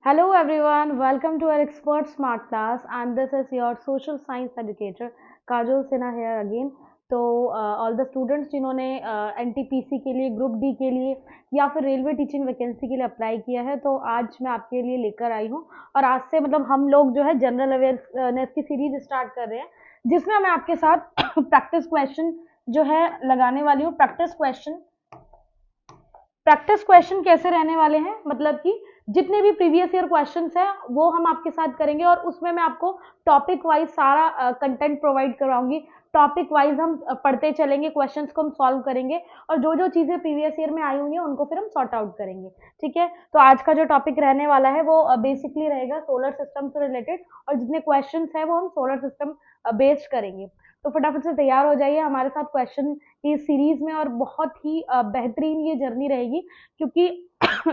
Hello everyone, welcome to our expert smart class and this is your social science educator Kajol Sinha here again. तो all the students जिन्होंने NTPC के लिए group D के लिए या फिर railway teaching vacancy के लिए अप्लाई किया है तो आज मैं आपके लिए लेकर आई हूँ और आज से मतलब हम लोग जो है जनरल अवेयरनेस की सीरीज स्टार्ट कर रहे हैं जिसमें मैं आपके साथ प्रैक्टिस क्वेश्चन जो है लगाने वाली हूँ। प्रैक्टिस क्वेश्चन कैसे रहने वाले हैं मतलब कि जितने भी प्रीवियस ईयर क्वेश्चंस हैं वो हम आपके साथ करेंगे और उसमें मैं आपको टॉपिक वाइज सारा कंटेंट प्रोवाइड कराऊंगी। टॉपिक वाइज हम पढ़ते चलेंगे, क्वेश्चंस को हम सॉल्व करेंगे और जो जो चीजें प्रीवियस ईयर में आई होंगी उनको फिर हम सॉर्ट आउट करेंगे। ठीक है, तो आज का जो टॉपिक रहने वाला है वो बेसिकली रहेगा सोलर सिस्टम से रिलेटेड और जितने क्वेश्चन है वो हम सोलर सिस्टम बेस्ड करेंगे। तो फटाफट से तैयार हो जाइए हमारे साथ क्वेश्चन की सीरीज में और बहुत ही बेहतरीन ये जर्नी रहेगी क्योंकि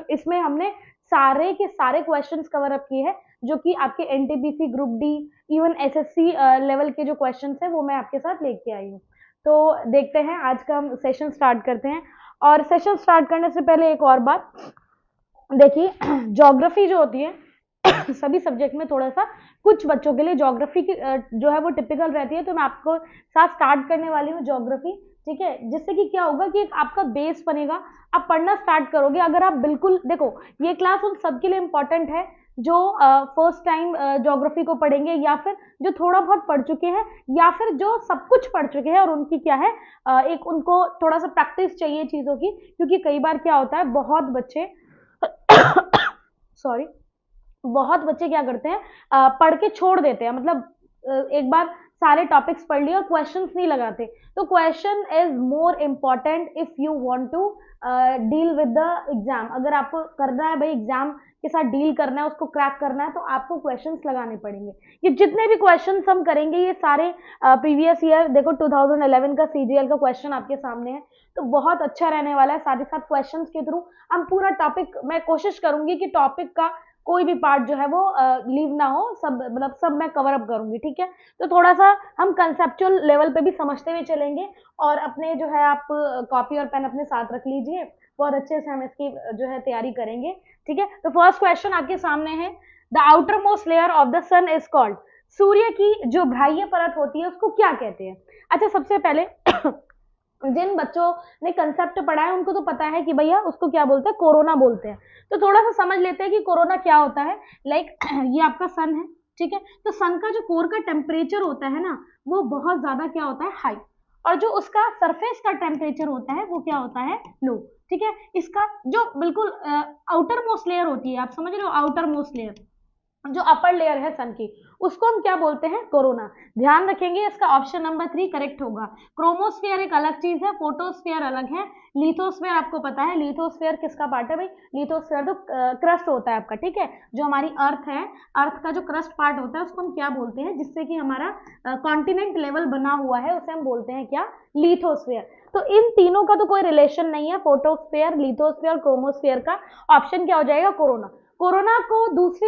इसमें हमने सारे के सारे क्वेश्चंस कवर अप किए हैं जो कि आपके NTPC group D even SSC level के जो क्वेश्चंस है वो मैं आपके साथ लेके आई हूँ। तो देखते हैं आज का हम सेशन स्टार्ट करते हैं और सेशन स्टार्ट करने से पहले एक और बात देखिए, ज्योग्राफी जो होती है सभी सब्जेक्ट में थोड़ा सा कुछ बच्चों के लिए ज्योग्राफी की जो है वो टिपिकल रहती है तो मैं आपको साथ स्टार्ट करने वाली हूँ ज्योग्राफी। ठीक है, जिससे कि क्या होगा कि एक आपका बेस बनेगा, आप पढ़ना स्टार्ट करोगे। अगर आप बिल्कुल देखो ये क्लास उन सबके लिए इंपॉर्टेंट है जो फर्स्ट टाइम ज्योग्राफी को पढ़ेंगे या फिर जो थोड़ा बहुत पढ़ चुके हैं या फिर जो सब कुछ पढ़ चुके हैं और उनकी क्या है एक उनको थोड़ा सा प्रैक्टिस चाहिए चीजों की, क्योंकि कई बार क्या होता है बहुत बच्चे सॉरी बहुत बच्चे क्या करते हैं पढ़ के छोड़ देते हैं, मतलब एक बार सारे टॉपिक्स पढ़ लिए और क्वेश्चंस नहीं लगाते। तो question is more important if you want to deal with the exam. अगर आपको करना है भाई एग्जाम के साथ डील करना है, उसको क्रैक करना है, तो आपको क्वेश्चंस लगाने पड़ेंगे। ये जितने भी क्वेश्चंस हम करेंगे ये सारे प्रीवियस ईयर देखो 2011 का सीजीएल का क्वेश्चन आपके सामने है, तो बहुत अच्छा रहने वाला है। साथ ही साथ क्वेश्चंस के थ्रू हम पूरा टॉपिक, मैं कोशिश करूंगी कि टॉपिक का कोई भी पार्ट जो है वो लीव ना हो, सब मतलब सब मैं कवर अप करूंगी। ठीक है, तो थोड़ा सा हम कंसेप्चुअल लेवल पे भी समझते हुए चलेंगे और अपने जो है आप कॉपी और पेन अपने साथ रख लीजिए, बहुत अच्छे से हम इसकी जो है तैयारी करेंगे। ठीक है, तो फर्स्ट क्वेश्चन आपके सामने है, the outermost layer of the sun is called. सूर्य की जो बाह्य परत होती है उसको क्या कहते हैं? अच्छा, सबसे पहले जिन बच्चों ने कंसेप्ट पढ़ा है उनको तो पता है कि भैया उसको क्या बोलते हैं, कोरोना बोलते हैं। तो थोड़ा सा समझ लेते हैं कि कोरोना क्या होता है। लाइक ये आपका सन है, ठीक है, तो सन का जो कोर का टेम्परेचर होता है ना वो बहुत ज्यादा क्या होता है, हाई, और जो उसका सरफेस का टेम्परेचर होता है वो क्या होता है, लो। ठीक है, इसका जो बिल्कुल आउटर मोस्ट लेयर होती है, आप समझ रहे हो, आउटर मोस्ट लेयर जो अपर लेयर है सन की, उसको हम क्या बोलते हैं, कोरोना। ध्यान रखेंगे इसका ऑप्शन नंबर 3 करेक्ट होगा। क्रोमोस्फेयर एक अलग चीज है, फोटोस्फेयर अलग है, लिथोस्फेयर आपको पता है, लिथोस्फेयर किसका पार्ट है भाई, लिथोस्फेयर तो क्रस्ट होता है आपका। ठीक है, जो हमारी अर्थ है, अर्थ का जो क्रस्ट पार्ट होता है उसको हम क्या बोलते हैं, जिससे कि हमारा कॉन्टिनेंट लेवल बना हुआ है उसे हम बोलते हैं क्या, लिथोस्फेयर। तो इन तीनों का तो कोई रिलेशन नहीं है, फोटोस्फेयर, लिथोस्फेयर, क्रोमोस्फेयर का। ऑप्शन क्या हो जाएगा, कोरोना। कोरोना को दूसरे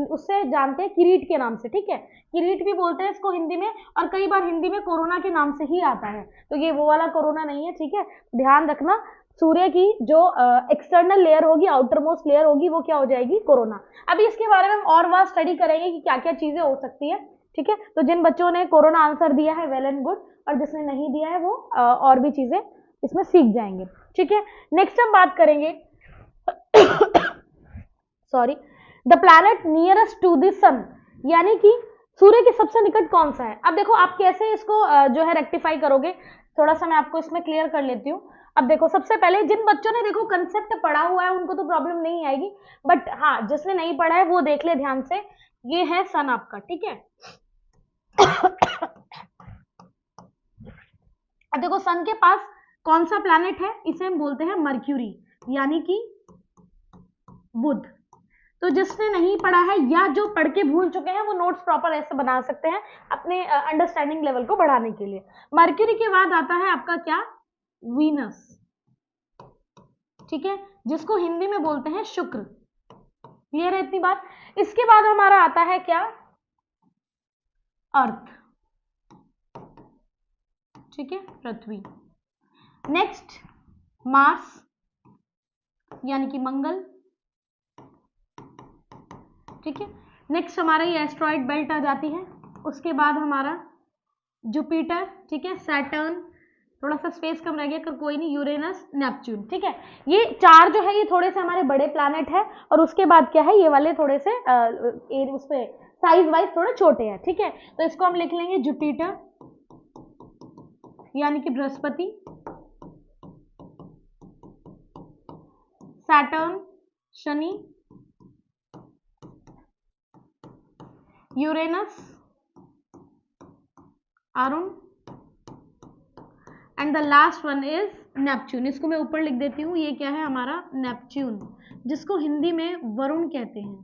उससे जानते हैं किरीट के नाम से। ठीक है, किरीट भी बोलते हैं इसको हिंदी में, और कई बार हिंदी में कोरोना के नाम से ही आता है, तो ये वो वाला कोरोना नहीं है। ठीक है, ध्यान रखना, सूर्य की जो एक्सटर्नल लेयर होगी, आउटर मोस्ट लेयर होगी, वो क्या हो जाएगी, कोरोना। अभी इसके बारे में हम और बार स्टडी करेंगे कि क्या क्या चीजें हो सकती है। ठीक है, तो जिन बच्चों ने कोरोना आंसर दिया है वेल एंड गुड, और जिसने नहीं दिया है वो और भी चीजें इसमें सीख जाएंगे। ठीक है, नेक्स्ट हम बात करेंगे sorry, the planet nearest to the sun, यानी कि सूर्य के सबसे निकट कौन सा है। अब देखो आप कैसे इसको जो है रेक्टिफाई करोगे, थोड़ा सा मैं आपको इसमें क्लियर कर लेती हूँ। अब देखो सबसे पहले जिन बच्चों ने देखो कंसेप्ट पढ़ा हुआ है उनको तो प्रॉब्लम नहीं आएगी, बट हाँ जिसने नहीं पढ़ा है वो देख ले ध्यान से। ये है सन आपका, ठीक है। अब देखो सन के पास कौन सा प्लैनेट है, इसे हम बोलते हैं मर्क्यूरी, यानी कि बुध। तो जिसने नहीं पढ़ा है या जो पढ़ के भूल चुके हैं वो नोट्स प्रॉपर ऐसे बना सकते हैं अपने अंडरस्टैंडिंग लेवल को बढ़ाने के लिए। मर्क्यूरी के बाद आता है आपका क्या, वीनस। ठीक है, जिसको हिंदी में बोलते हैं शुक्र। क्लियर है इतनी बात। इसके बाद हमारा आता है क्या, अर्थ। ठीक है, पृथ्वी। नेक्स्ट मार्स, यानी कि मंगल। ठीक है। नेक्स्ट हमारा ये एस्ट्रॉइड बेल्ट आ जाती है, उसके बाद हमारा जुपिटर, ठीक है, सैटर्न, थोड़ा सा स्पेस कम रह गया कर कोई नहीं, यूरेनस, नेपच्यून, ठीक है। ये 4 जो है ये थोड़े से हमारे बड़े प्लैनेट है, और उसके बाद क्या है, ये वाले थोड़े से उस पे साइज वाइज थोड़े छोटे हैं, ठीक है। तो इसको हम लिख लेंगे जुपिटर यानी कि Brihaspati, Saturn Shani, Uranus Arun, and the last one is Neptune. इसको मैं ऊपर लिख देती हूँ, ये क्या है हमारा नेपच्यून, जिसको हिंदी में वरुण कहते हैं।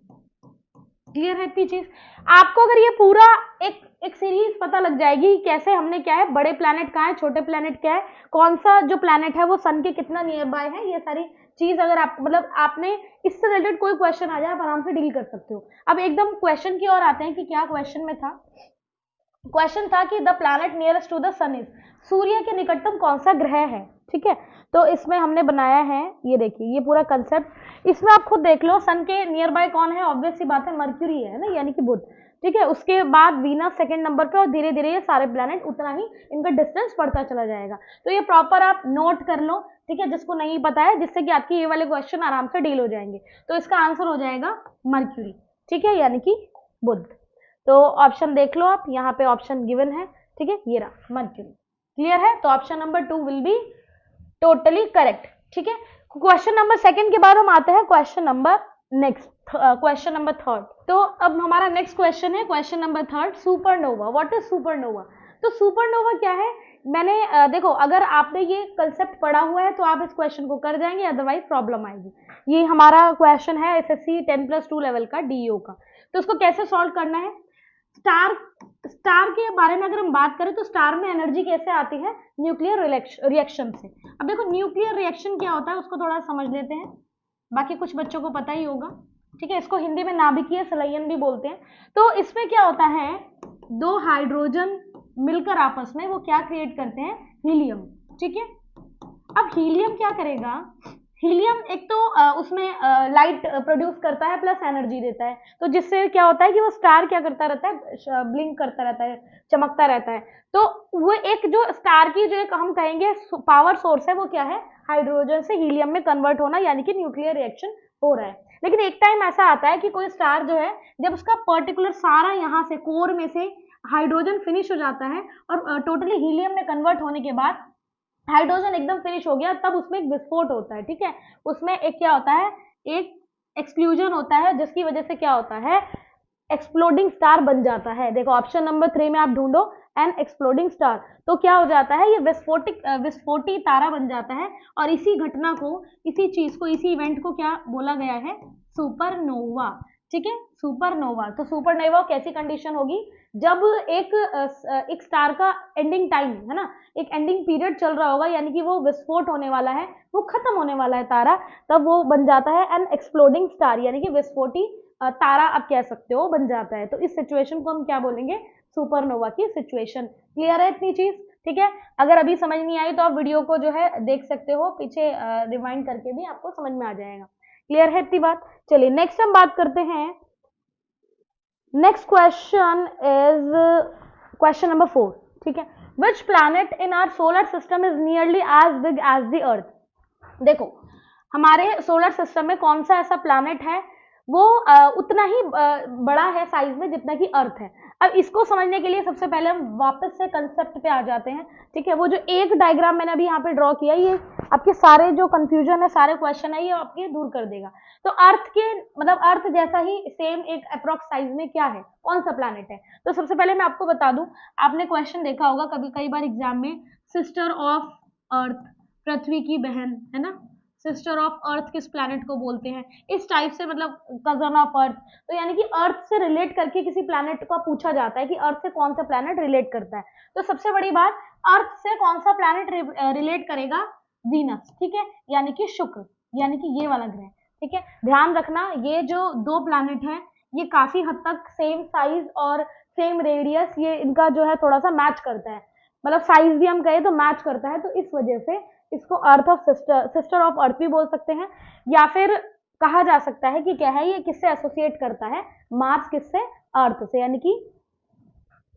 क्लियर है इतनी चीज? आपको अगर ये पूरा एक सीरीज पता लग जाएगी कैसे हमने क्या है, बड़े प्लैनेट कहाँ है, छोटे प्लैनेट क्या है, कौन सा जो प्लैनेट है वो सन के कितना नियर बाय है, ये सारी चीज अगर आप मतलब आपने इससे रिलेटेड कोई क्वेश्चन आ जाए आप आराम से डील कर सकते हो। अब एकदम क्वेश्चन की ओर आते हैं कि क्या क्वेश्चन में था। क्वेश्चन था कि the planet nearest to the sun is, सूर्य के निकटतम कौन सा ग्रह है, ठीक है। तो इसमें हमने बनाया है, ये देखिए ये पूरा कंसेप्ट, इसमें आप खुद देख लो सन के नियर बाय कौन है, ऑब्वियस सी बात है मर्क्यूरी है ना, यानी कि बुध, ठीक है। उसके बाद वीनस सेकंड नंबर पे, और धीरे धीरे ये सारे प्लैनेट उतना ही इनका डिस्टेंस बढ़ता चला जाएगा। तो ये प्रॉपर आप नोट कर लो, ठीक है, जिसको नहीं पता है, जिससे कि आपके ये वाले क्वेश्चन आराम से डील हो जाएंगे। तो इसका आंसर हो जाएगा मर्क्यूरी, ठीक है, यानी कि बुध। तो ऑप्शन देख लो आप, यहाँ पे ऑप्शन गिवन है, ठीक है, ये रहा मर्क्यूरी। क्लियर है? तो option number 2 will be totally correct, ठीक है। क्वेश्चन नंबर 2 के बाद हम आते हैं क्वेश्चन नंबर क्वेश्चन नंबर 3। तो अब हमारा नेक्स्ट क्वेश्चन है question number 3, supernova. What is supernova? तो सुपरनोवा क्या है, मैंने देखो अगर आपने ये कंसेप्ट पढ़ा हुआ है तो आप इस क्वेश्चन को कर जाएंगे, अदरवाइज प्रॉब्लम आएगी। ये हमारा क्वेश्चन है एसएससी 10+2 लेवल का डीईओ का। तो उसको कैसे सॉल्व करना है, स्टार के बारे में अगर हम बात करें तो स्टार में एनर्जी कैसे आती है, न्यूक्लियर रिएक्शन से। अब देखो न्यूक्लियर रिएक्शन क्या होता है उसको थोड़ा समझ लेते हैं, बाकी कुछ बच्चों को पता ही होगा, ठीक है। इसको हिंदी में नाभिकीय संलयन भी बोलते हैं। तो इसमें क्या होता है, 2 हाइड्रोजन मिलकर आपस में वो क्या क्रिएट करते हैं, हीलियम, ठीक है। अब हीलियम क्या करेगा, हीलियम एक तो उसमें लाइट प्रोड्यूस करता है प्लस एनर्जी देता है, तो जिससे क्या होता है कि वो स्टार क्या करता रहता है, ब्लिंक करता रहता है, चमकता रहता है। तो वो एक जो स्टार की जो एक हम कहेंगे पावर सोर्स है, वो क्या है, हाइड्रोजन से हीलियम में कन्वर्ट होना, यानी कि न्यूक्लियर रिएक्शन हो रहा है। लेकिन एक टाइम ऐसा आता है कि कोई स्टार जो है, जब उसका पर्टिकुलर सारा यहाँ से कोर में से हाइड्रोजन फिनिश हो जाता है और टोटली हीलियम में कन्वर्ट होने के बाद हाइड्रोजन एकदम फिनिश हो गया, तब उसमें एक विस्फोट होता है, ठीक है। उसमें एक क्या होता है, एक एक्सप्लोजन होता है, जिसकी वजह से क्या होता है, एक्सप्लोडिंग स्टार बन जाता है। देखो ऑप्शन नंबर 3 में आप ढूंढो एन एक्सप्लोडिंग स्टार, तो क्या हो जाता है, ये विस्फोटी तारा बन जाता है। और इसी घटना को, इसी चीज को, इसी इवेंट को क्या बोला गया है, सुपरनोवा, ठीक है, सुपरनोवा। तो सुपरनोवा कैसी कंडीशन होगी, जब एक स्टार का एंडिंग टाइम है ना, एक एंडिंग पीरियड चल रहा होगा, यानी कि वो विस्फोट होने वाला है, वो खत्म होने वाला है तारा, तब वो बन जाता है एन एक्सप्लोडिंग स्टार, यानी कि विस्फोटी तारा आप कह सकते हो, बन जाता है। तो इस सिचुएशन को हम क्या बोलेंगे, सुपरनोवा की सिचुएशन। क्लियर है इतनी चीज, ठीक है। अगर अभी समझ नहीं आई तो आप वीडियो को जो है देख सकते हो, पीछे रिवाइंड करके भी आपको समझ में आ जाएगा। क्लियर है इतनी बात? चलिए नेक्स्ट हम बात करते हैं, next question is question number 4, ठीक है। Which planet in our solar system is nearly as big as the earth? देखो हमारे सोलर सिस्टम में कौन सा ऐसा प्लैनेट है वो उतना ही बड़ा है साइज में जितना कि अर्थ है। अब इसको समझने के लिए सबसे पहले हम वापस से कंसेप्ट पे आ जाते हैं, ठीक है। वो जो एक डायग्राम मैंने अभी यहाँ पे ड्रॉ किया, ये आपके सारे जो कंफ्यूजन है, सारे क्वेश्चन है, ये आपके दूर कर देगा। तो अर्थ के मतलब अर्थ जैसा ही सेम एक अप्रॉक्स साइज में क्या है, कौन सा प्लैनेट है। तो सबसे पहले मैं आपको बता दूं, आपने क्वेश्चन देखा होगा कई बार एग्जाम में, सिस्टर ऑफ अर्थ, पृथ्वी की बहन, है ना, सिस्टर ऑफ अर्थ किस प्लैनेट को बोलते हैं, इस टाइप से, मतलब कजन ऑफ अर्थ। तो यानी कि अर्थ से रिलेट करके किसी प्लैनेट को पूछा जाता है कि अर्थ से कौन सा प्लैनेट रिलेट करता है। तो सबसे बड़ी बात, अर्थ से कौन सा प्लैनेट रिलेट करेगा, वीनस, ठीक है, यानी कि शुक्र, यानी कि ये वाला ग्रह, ठीक है। ध्यान रखना ये जो 2 प्लैनेट है ये काफी हद तक सेम साइज और सेम रेडियस, ये इनका जो है थोड़ा सा मैच करता है, मतलब साइज भी हम कहें तो मैच करता है। तो इस वजह से इसको earth of sister of earth भी बोल सकते हैं, या फिर कहा जा सकता है कि क्या है, ये किससे एसोसिएट करता है, मार्स किससे, अर्थ से, यानी कि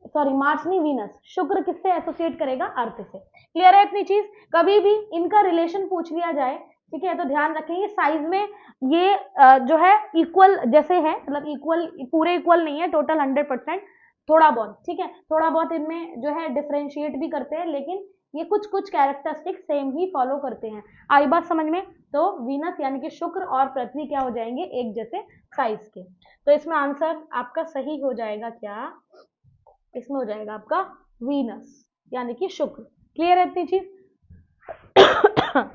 सॉरी मार्स नहीं वीनस, शुक्र किससे एसोसिएट करेगा, अर्थ से। क्लियर है इतनी चीज? कभी भी इनका रिलेशन पूछ लिया जाए, ठीक है, तो ध्यान रखेंगे साइज में ये जो है इक्वल जैसे है, मतलब इक्वल, पूरे इक्वल नहीं है, टोटल 100%, थोड़ा बहुत, ठीक है, थोड़ा बहुत इनमें जो है डिफरेंशिएट भी करते हैं, लेकिन ये कुछ कुछ कैरेक्टरिस्टिक सेम ही फॉलो करते हैं। आई बात समझ में? तो वीनस यानी कि शुक्र और पृथ्वी क्या हो जाएंगे, एक जैसे साइज के। तो इसमें आंसर आपका सही हो जाएगा क्या, इसमें हो जाएगा आपका वीनस यानी कि शुक्र। क्लियर है इतनी चीज?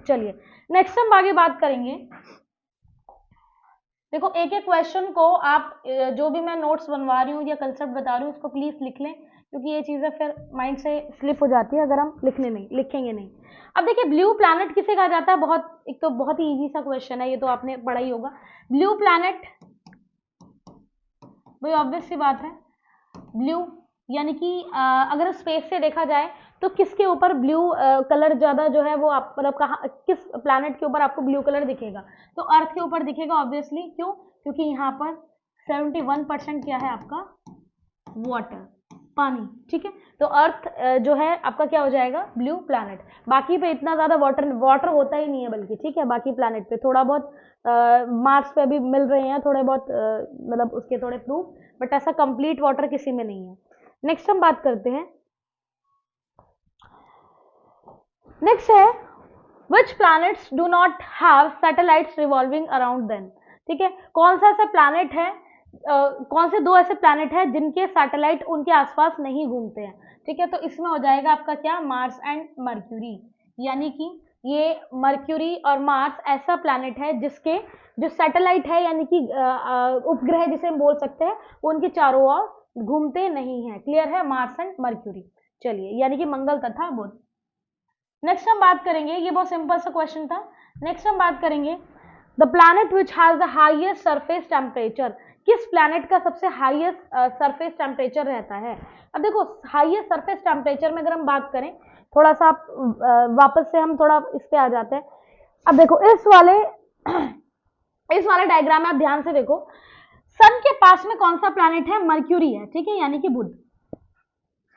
चलिए नेक्स्ट हम आगे बात करेंगे। देखो एक एक क्वेश्चन को आप जो भी मैं नोट्स बनवा रही हूँ या कंसेप्ट बता रही हूँ उसको प्लीज लिख लें, क्योंकि ये चीजें फिर माइंड से स्लिप हो जाती है अगर हम लिखेंगे नहीं। अब देखिए ब्लू प्लैनेट किसे कहा जाता है, बहुत एक तो बहुत ही इजी सा क्वेश्चन है, ये तो आपने पढ़ा ही होगा। ब्लू प्लैनेट, भाई ऑब्वियस सी बात है, ब्लू यानी कि अगर स्पेस से देखा जाए तो किसके ऊपर ब्लू कलर ज्यादा जो है वो आप मतलब कहाँ, किस प्लैनेट के ऊपर आपको ब्लू कलर दिखेगा, तो अर्थ के ऊपर दिखेगा ऑब्वियसली। क्यों? क्योंकि यहाँ पर 71% क्या है आपका, वाटर, पानी, ठीक है, तो अर्थ जो है आपका क्या हो जाएगा, ब्लू प्लैनेट। बाकी पे इतना ज्यादा वाटर होता ही नहीं है बल्कि, ठीक है, बाकी प्लैनेट पे थोड़ा बहुत मार्स पे भी मिल रहे हैं थोड़े बहुत मतलब उसके थोड़े प्रूफ, बट ऐसा कंप्लीट वाटर किसी में नहीं है। नेक्स्ट हम बात करते हैं, नेक्स्ट है which planets do not have satellites revolving around them, ठीक है, कौन सा ऐसा प्लैनेट है, कौन से दो ऐसे प्लैनेट है जिनके सैटेलाइट उनके आसपास नहीं घूमते हैं, ठीक है, तो इसमें हो जाएगा आपका क्या, मार्स एंड मर्क्यूरी, यानी कि ये मर्क्यूरी और मार्स ऐसा प्लैनेट है जिसके जो सैटेलाइट है यानी कि उपग्रह जिसे हम बोल सकते हैं, वो उनके चारों ओर घूमते नहीं है। क्लियर है, मार्स एंड मर्क्यूरी। चलिए यानी कि मंगल तथा बुध। नेक्स्ट हम बात करेंगे, ये बहुत सिंपल सा क्वेश्चन था। नेक्स्ट हम बात करेंगे the planet which has the highest surface temperature, किस प्लैनेट का सबसे हाईएस्ट सरफेस टेम्परेचर रहता है। अब देखो हाईएस्ट सरफेस टेम्परेचर में अगर हम बात करें, थोड़ा सा आप वापस से हम थोड़ा इस पे आ जाते हैं। अब देखो इस वाले डायग्राम में आप ध्यान से देखो, सन के पास में कौन सा प्लैनेट है, मर्क्यूरी है, ठीक है, यानी कि बुध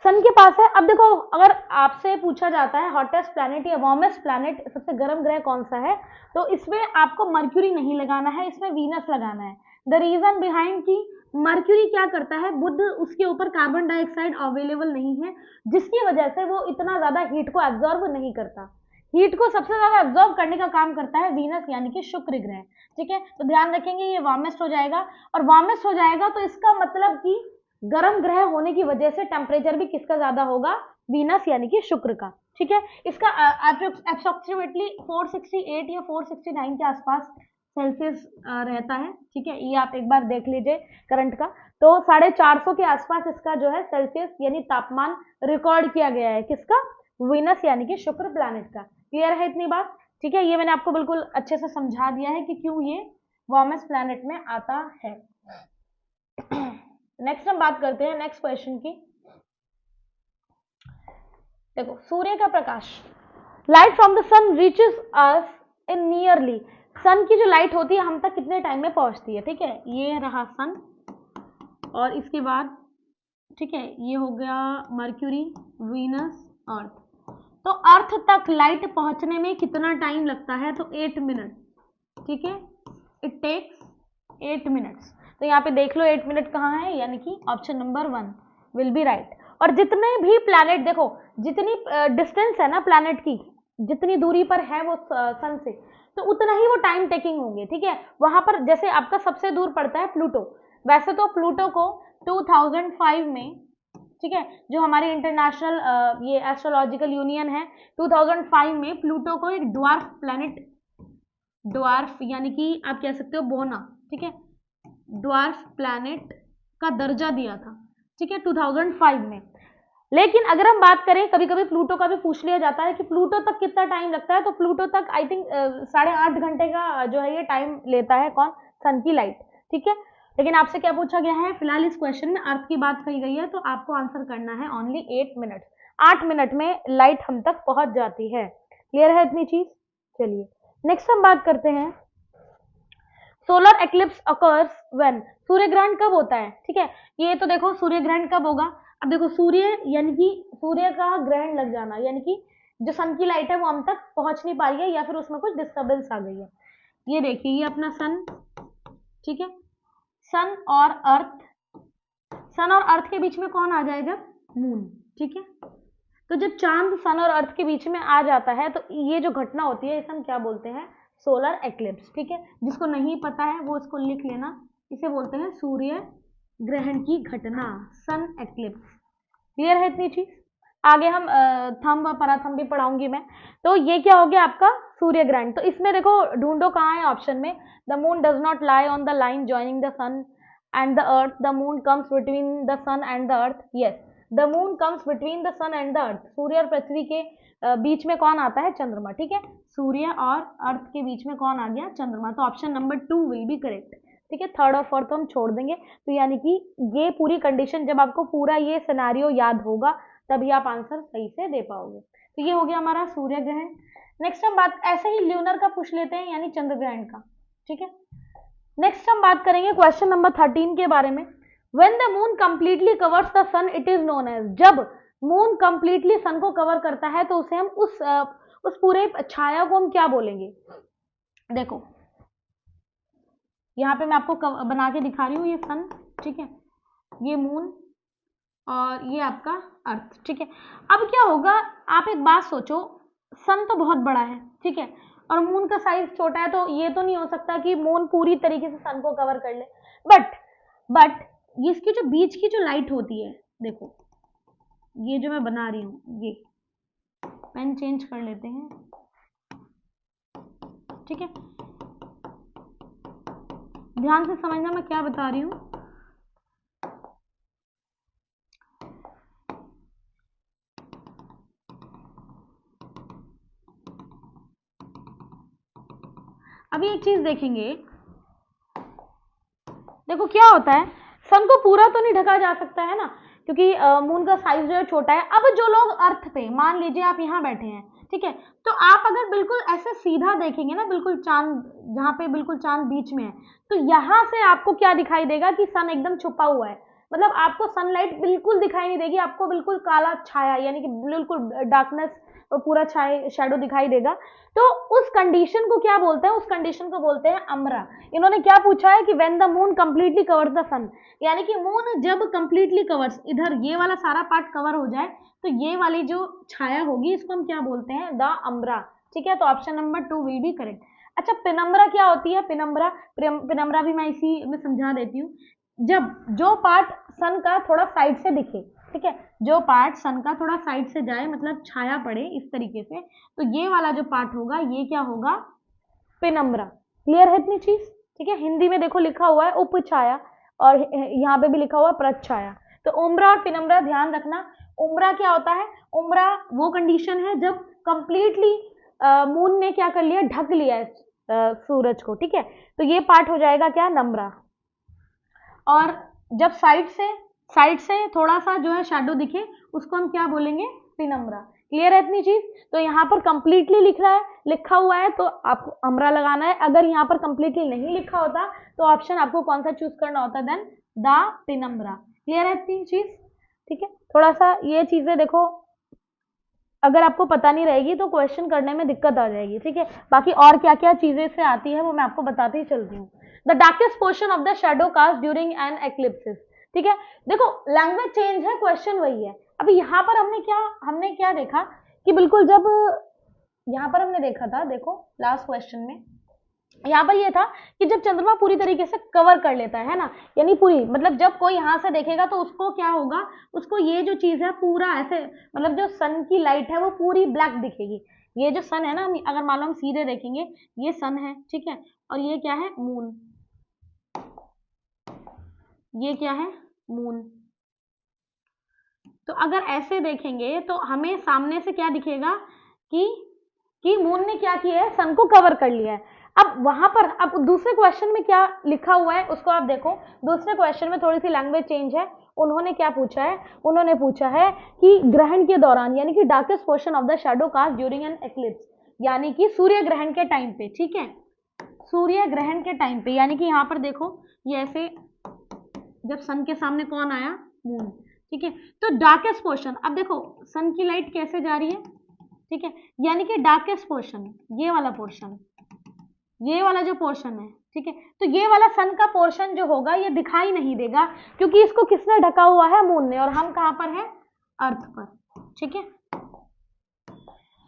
सन के पास है। अब देखो अगर आपसे पूछा जाता है हॉटेस्ट प्लैनेट या वार्मेस्ट प्लैनेट, सबसे गर्म ग्रह कौन सा है, तो इसमें आपको मर्क्यूरी नहीं लगाना है, इसमें वीनस लगाना है। द रीजन बिहाइंड कि मर्क्यूरी क्या करता है, बुध उसके ऊपर कार्बन डाइऑक्साइड अवेलेबल नहीं है, जिसकी वजह से वो इतना ज्यादा हीट को एब्जॉर्ब नहीं करता। हीट को सबसे ज्यादा एब्जॉर्ब करने का काम करता है वीनस यानी कि शुक्र ग्रह, ठीक है, तो ध्यान रखेंगे ये वार्मेस्ट हो जाएगा, और वार्मेस्ट हो जाएगा तो इसका मतलब कि गर्म ग्रह होने की वजह से टेम्परेचर भी किसका ज्यादा होगा, वीनस यानी कि शुक्र का, ठीक है। इसका अप्रोक्सीमेटली 468 या 469 के आसपास सेल्सियस रहता है, ठीक है, ये आप एक बार देख लीजिए करंट का, तो 450 के आसपास इसका जो है सेल्सियस यानी तापमान रिकॉर्ड किया गया है, किसका, वीनस यानी कि शुक्र प्लैनेट का। क्लियर है इतनी बात, ठीक है, ये मैंने आपको बिल्कुल अच्छे से समझा दिया है कि क्यों ये वार्मेस्ट प्लैनेट में आता है। नेक्स्ट हम बात करते हैं नेक्स्ट क्वेश्चन की। देखो सूर्य का प्रकाश, light from the sun reaches us in nearly, sun की जो लाइट होती है हम तक कितने टाइम में पहुंचती है, ठीक है, ये रहा सन, और इसके बाद ठीक है ये हो गया मर्क्यूरी, वीनस, अर्थ, तो अर्थ तक लाइट पहुंचने में कितना टाइम लगता है, तो 8 मिनट, ठीक है, इट टेक्स 8 मिनट्स। तो यहाँ पे देख लो 8 मिनट कहाँ है, यानी कि option number 1 will be right. और जितने भी प्लैनेट, देखो जितनी डिस्टेंस है ना प्लैनेट की, जितनी दूरी पर है वो सन से, तो उतना ही वो टाइम टेकिंग होंगे, ठीक है। वहां पर जैसे आपका सबसे दूर पड़ता है प्लूटो, वैसे तो प्लूटो को 2005 में, ठीक है, जो हमारी इंटरनेशनल ये एस्ट्रोलॉजिकल यूनियन है, 2005 में प्लूटो को एक ड्वार्फ प्लैनेट, ड्वार्फ यानी कि आप कह सकते हो बोना, ठीक है, ड्वार्फ प्लैनेट का दर्जा दिया था, ठीक है, 2005 में। लेकिन अगर हम बात करें, कभी कभी प्लूटो का भी पूछ लिया जाता है कि प्लूटो तक कितना टाइम लगता है, तो प्लूटो तक आई थिंक 8.5 घंटे का जो है ये टाइम लेता है, कौन, सन की लाइट, ठीक है। लेकिन आपसे क्या पूछा गया है, फिलहाल इस क्वेश्चन में अर्थ की बात कही गई है, तो आपको आंसर करना है ओनली 8 मिनट, 8 मिनट में लाइट हम तक पहुंच जाती है। क्लियर है इतनी चीज? चलिए नेक्स्ट हम बात करते हैं, सोलर एक्लिप्स अकर्स व्हेन, सूर्य ग्रहण कब होता है, ठीक है। ये तो देखो सूर्य ग्रहण कब होगा, अब देखो सूर्य यानी कि सूर्य का ग्रहण लग जाना, यानी कि जो सन की लाइट है वो हम तक पहुंच नहीं पा रही है या फिर उसमें कुछ डिस्टर्बेंस आ गई है। ये देखिए ये अपना सन, ठीक है, सन और अर्थ, सन और अर्थ के बीच में कौन आ जाएगा, मून, ठीक है। तो जब चांद सन और अर्थ के बीच में आ जाता है तो ये जो घटना होती है इसे हम क्या बोलते हैं, सोलर एक्लिप्स, ठीक है। जिसको नहीं पता है वो इसको लिख लेना, इसे बोलते हैं सूर्य ग्रहण की घटना, सन एक्लिप्स। क्लियर है इतनी चीज। आगे हम थंब और पराथंब भी पढ़ाऊंगी मैं। तो ये क्या हो गया आपका सूर्य ग्रहण। तो इसमें देखो ढूंढो कहाँ है ऑप्शन में, the moon does not lie on the line joining the sun and the earth, the moon comes between the sun and the earth, yes the moon comes between the sun and the earth, सूर्य और पृथ्वी के बीच में कौन आता है, चंद्रमा, ठीक है। सूर्य और अर्थ के बीच में कौन आ गया, चंद्रमा। तो option number 2 will be correct, ठीक है। थर्ड और फोर्थ हम छोड़ देंगे। तो यानी कि ये पूरी कंडीशन जब आपको पूरा ये सिनेरियो याद होगा तभी आप आंसर सही से दे पाओगे। तो ये हो गया हमारा सूर्य ग्रहण। नेक्स्ट हम बात ऐसे ही ल्यूनर का पूछ लेते हैं, यानी चंद्र ग्रहण का, ठीक है। नेक्स्ट हम बात करेंगे क्वेश्चन नंबर 13 के बारे में। When the moon completely covers the sun, it is known as, जब मून कंप्लीटली सन को कवर करता है तो उसे हम उस पूरे छाया को हम क्या बोलेंगे। देखो यहाँ पे मैं आपको बना के दिखा रही हूँ, ये सन, ठीक है, ये मून और ये आपका अर्थ, ठीक है। अब क्या होगा, आप एक बात सोचो, सन तो बहुत बड़ा है, ठीक है, और मून का साइज छोटा है, तो ये तो नहीं हो सकता कि मून पूरी तरीके से सन को कवर कर ले। बट इसकी जो बीच की जो लाइट होती है, देखो ये जो मैं बना रही हूँ, ये पेन चेंज कर लेते हैं, ठीक है, ध्यान से समझना मैं क्या बता रही हूँ। अभी एक चीज देखेंगे, देखो क्या होता है, सन को पूरा तो नहीं ढका जा सकता है ना, क्योंकि मून का साइज जो है छोटा है। अब जो लोग अर्थ पे, मान लीजिए आप यहाँ बैठे हैं, ठीक है, तो आप अगर बिल्कुल ऐसे सीधा देखेंगे ना, बिल्कुल चांद जहाँ पे बिल्कुल चांद बीच में है, तो यहाँ से आपको क्या दिखाई देगा कि सन एकदम छुपा हुआ है, मतलब आपको सनलाइट बिल्कुल दिखाई नहीं देगी, आपको बिल्कुल काला छाया यानी कि बिल्कुल डार्कनेस पूरा छाया शैडो दिखाई देगा। तो उस कंडीशन को क्या बोलते हैं, उस कंडीशन को बोलते हैं अम्रा। इन्होंने क्या पूछा है कि when the moon completely covers the sun, यानी कि मून जब कंप्लीटली कवर्स, इधर ये वाला सारा पार्ट कवर हो जाए तो ये वाली जो छाया होगी इसको हम क्या बोलते हैं, द अम्रा, ठीक है। तो option number 2 will be correct. अच्छा पेनम्बरा क्या होती है, पेनम्बरा भी मैं इसी में समझा देती हूँ। जब जो पार्ट सन का थोड़ा साइड से दिखे, ठीक है, जो पार्ट सन का थोड़ा साइड से जाए, मतलब छाया पड़े इस तरीके से, तो ये वाला जो पार्ट होगा ये क्या होगा, पेनम्बरा। क्लियर है इतनी चीज, ठीक है। हिंदी में देखो लिखा हुआ है उप छाया और यहाँ पे भी लिखा हुआ प्रच छाया। तो उम्रा और पेनम्बरा ध्यान रखना। उम्रा क्या होता है, उम्रा वो कंडीशन है जब कंप्लीटली मून ने क्या कर लिया, ढक लिया है सूरज को, ठीक है, तो ये पार्ट हो जाएगा क्या, नम्रा। और जब साइड से थोड़ा सा जो है शैडो दिखे उसको हम क्या बोलेंगे, पेनम्बरा। क्लियर है इतनी चीज। तो यहाँ पर कंप्लीटली लिखा हुआ है तो आपको अम्रा लगाना है। अगर यहाँ पर कंप्लीटली नहीं लिखा होता तो ऑप्शन आपको कौन सा चूज करना होता, देन द पेनम्बरा। क्लियर है इतनी चीज, ठीक है। थोड़ा सा ये चीजें देखो, अगर आपको पता नहीं रहेगी तो क्वेश्चन करने में दिक्कत आ जाएगी, ठीक है। बाकी और क्या क्या चीजें से आती है वो मैं आपको बताते ही चलती हूँ। The darkest portion of the shadow cast during an eclipses, ठीक है। देखो लैंग्वेज चेंज है, क्वेश्चन वही है। अभी यहाँ पर हमने क्या देखा कि बिल्कुल जब यहाँ पर हमने देखा था, देखो लास्ट क्वेश्चन में यहाँ पर ये था कि जब चंद्रमा पूरी तरीके से कवर कर लेता है ना, यानी पूरी, मतलब जब कोई यहाँ से देखेगा तो उसको क्या होगा, उसको ये जो चीज है पूरा ऐसे, मतलब जो सन की लाइट है वो पूरी ब्लैक दिखेगी। ये जो सन है ना, अगर मान लो हम सीधे देखेंगे, ये सन है, ठीक है, और ये क्या है, मून, ये क्या है, मून। तो अगर ऐसे देखेंगे तो हमें सामने से क्या दिखेगा कि मून ने क्या किया है, सन को कवर कर लिया है। अब वहां पर, अब दूसरे क्वेश्चन में क्या लिखा हुआ है उसको आप देखो। दूसरे क्वेश्चन में थोड़ी सी लैंग्वेज चेंज है। उन्होंने क्या पूछा है, उन्होंने पूछा है कि ग्रहण के दौरान, यानी कि darkest portion of the shadow cast during an eclipse, यानी कि सूर्य ग्रहण के टाइम पे, ठीक है, सूर्य ग्रहण के टाइम पे, यानी कि यहाँ पर देखो ये ऐसे जब सन के सामने कौन आया, मून, ठीक है। तो डार्केस्ट पोर्शन, अब देखो सन की लाइट कैसे जा रही है, ठीक है, यानी कि डार्केस्ट पोर्शन ये वाला पोर्शन, ये वाला जो पोर्शन है, ठीक है, तो ये वाला सन का पोर्शन जो होगा ये दिखाई नहीं देगा, क्योंकि इसको किसने ढका हुआ है, मून ने, और हम कहां पर है, अर्थ पर, ठीक है।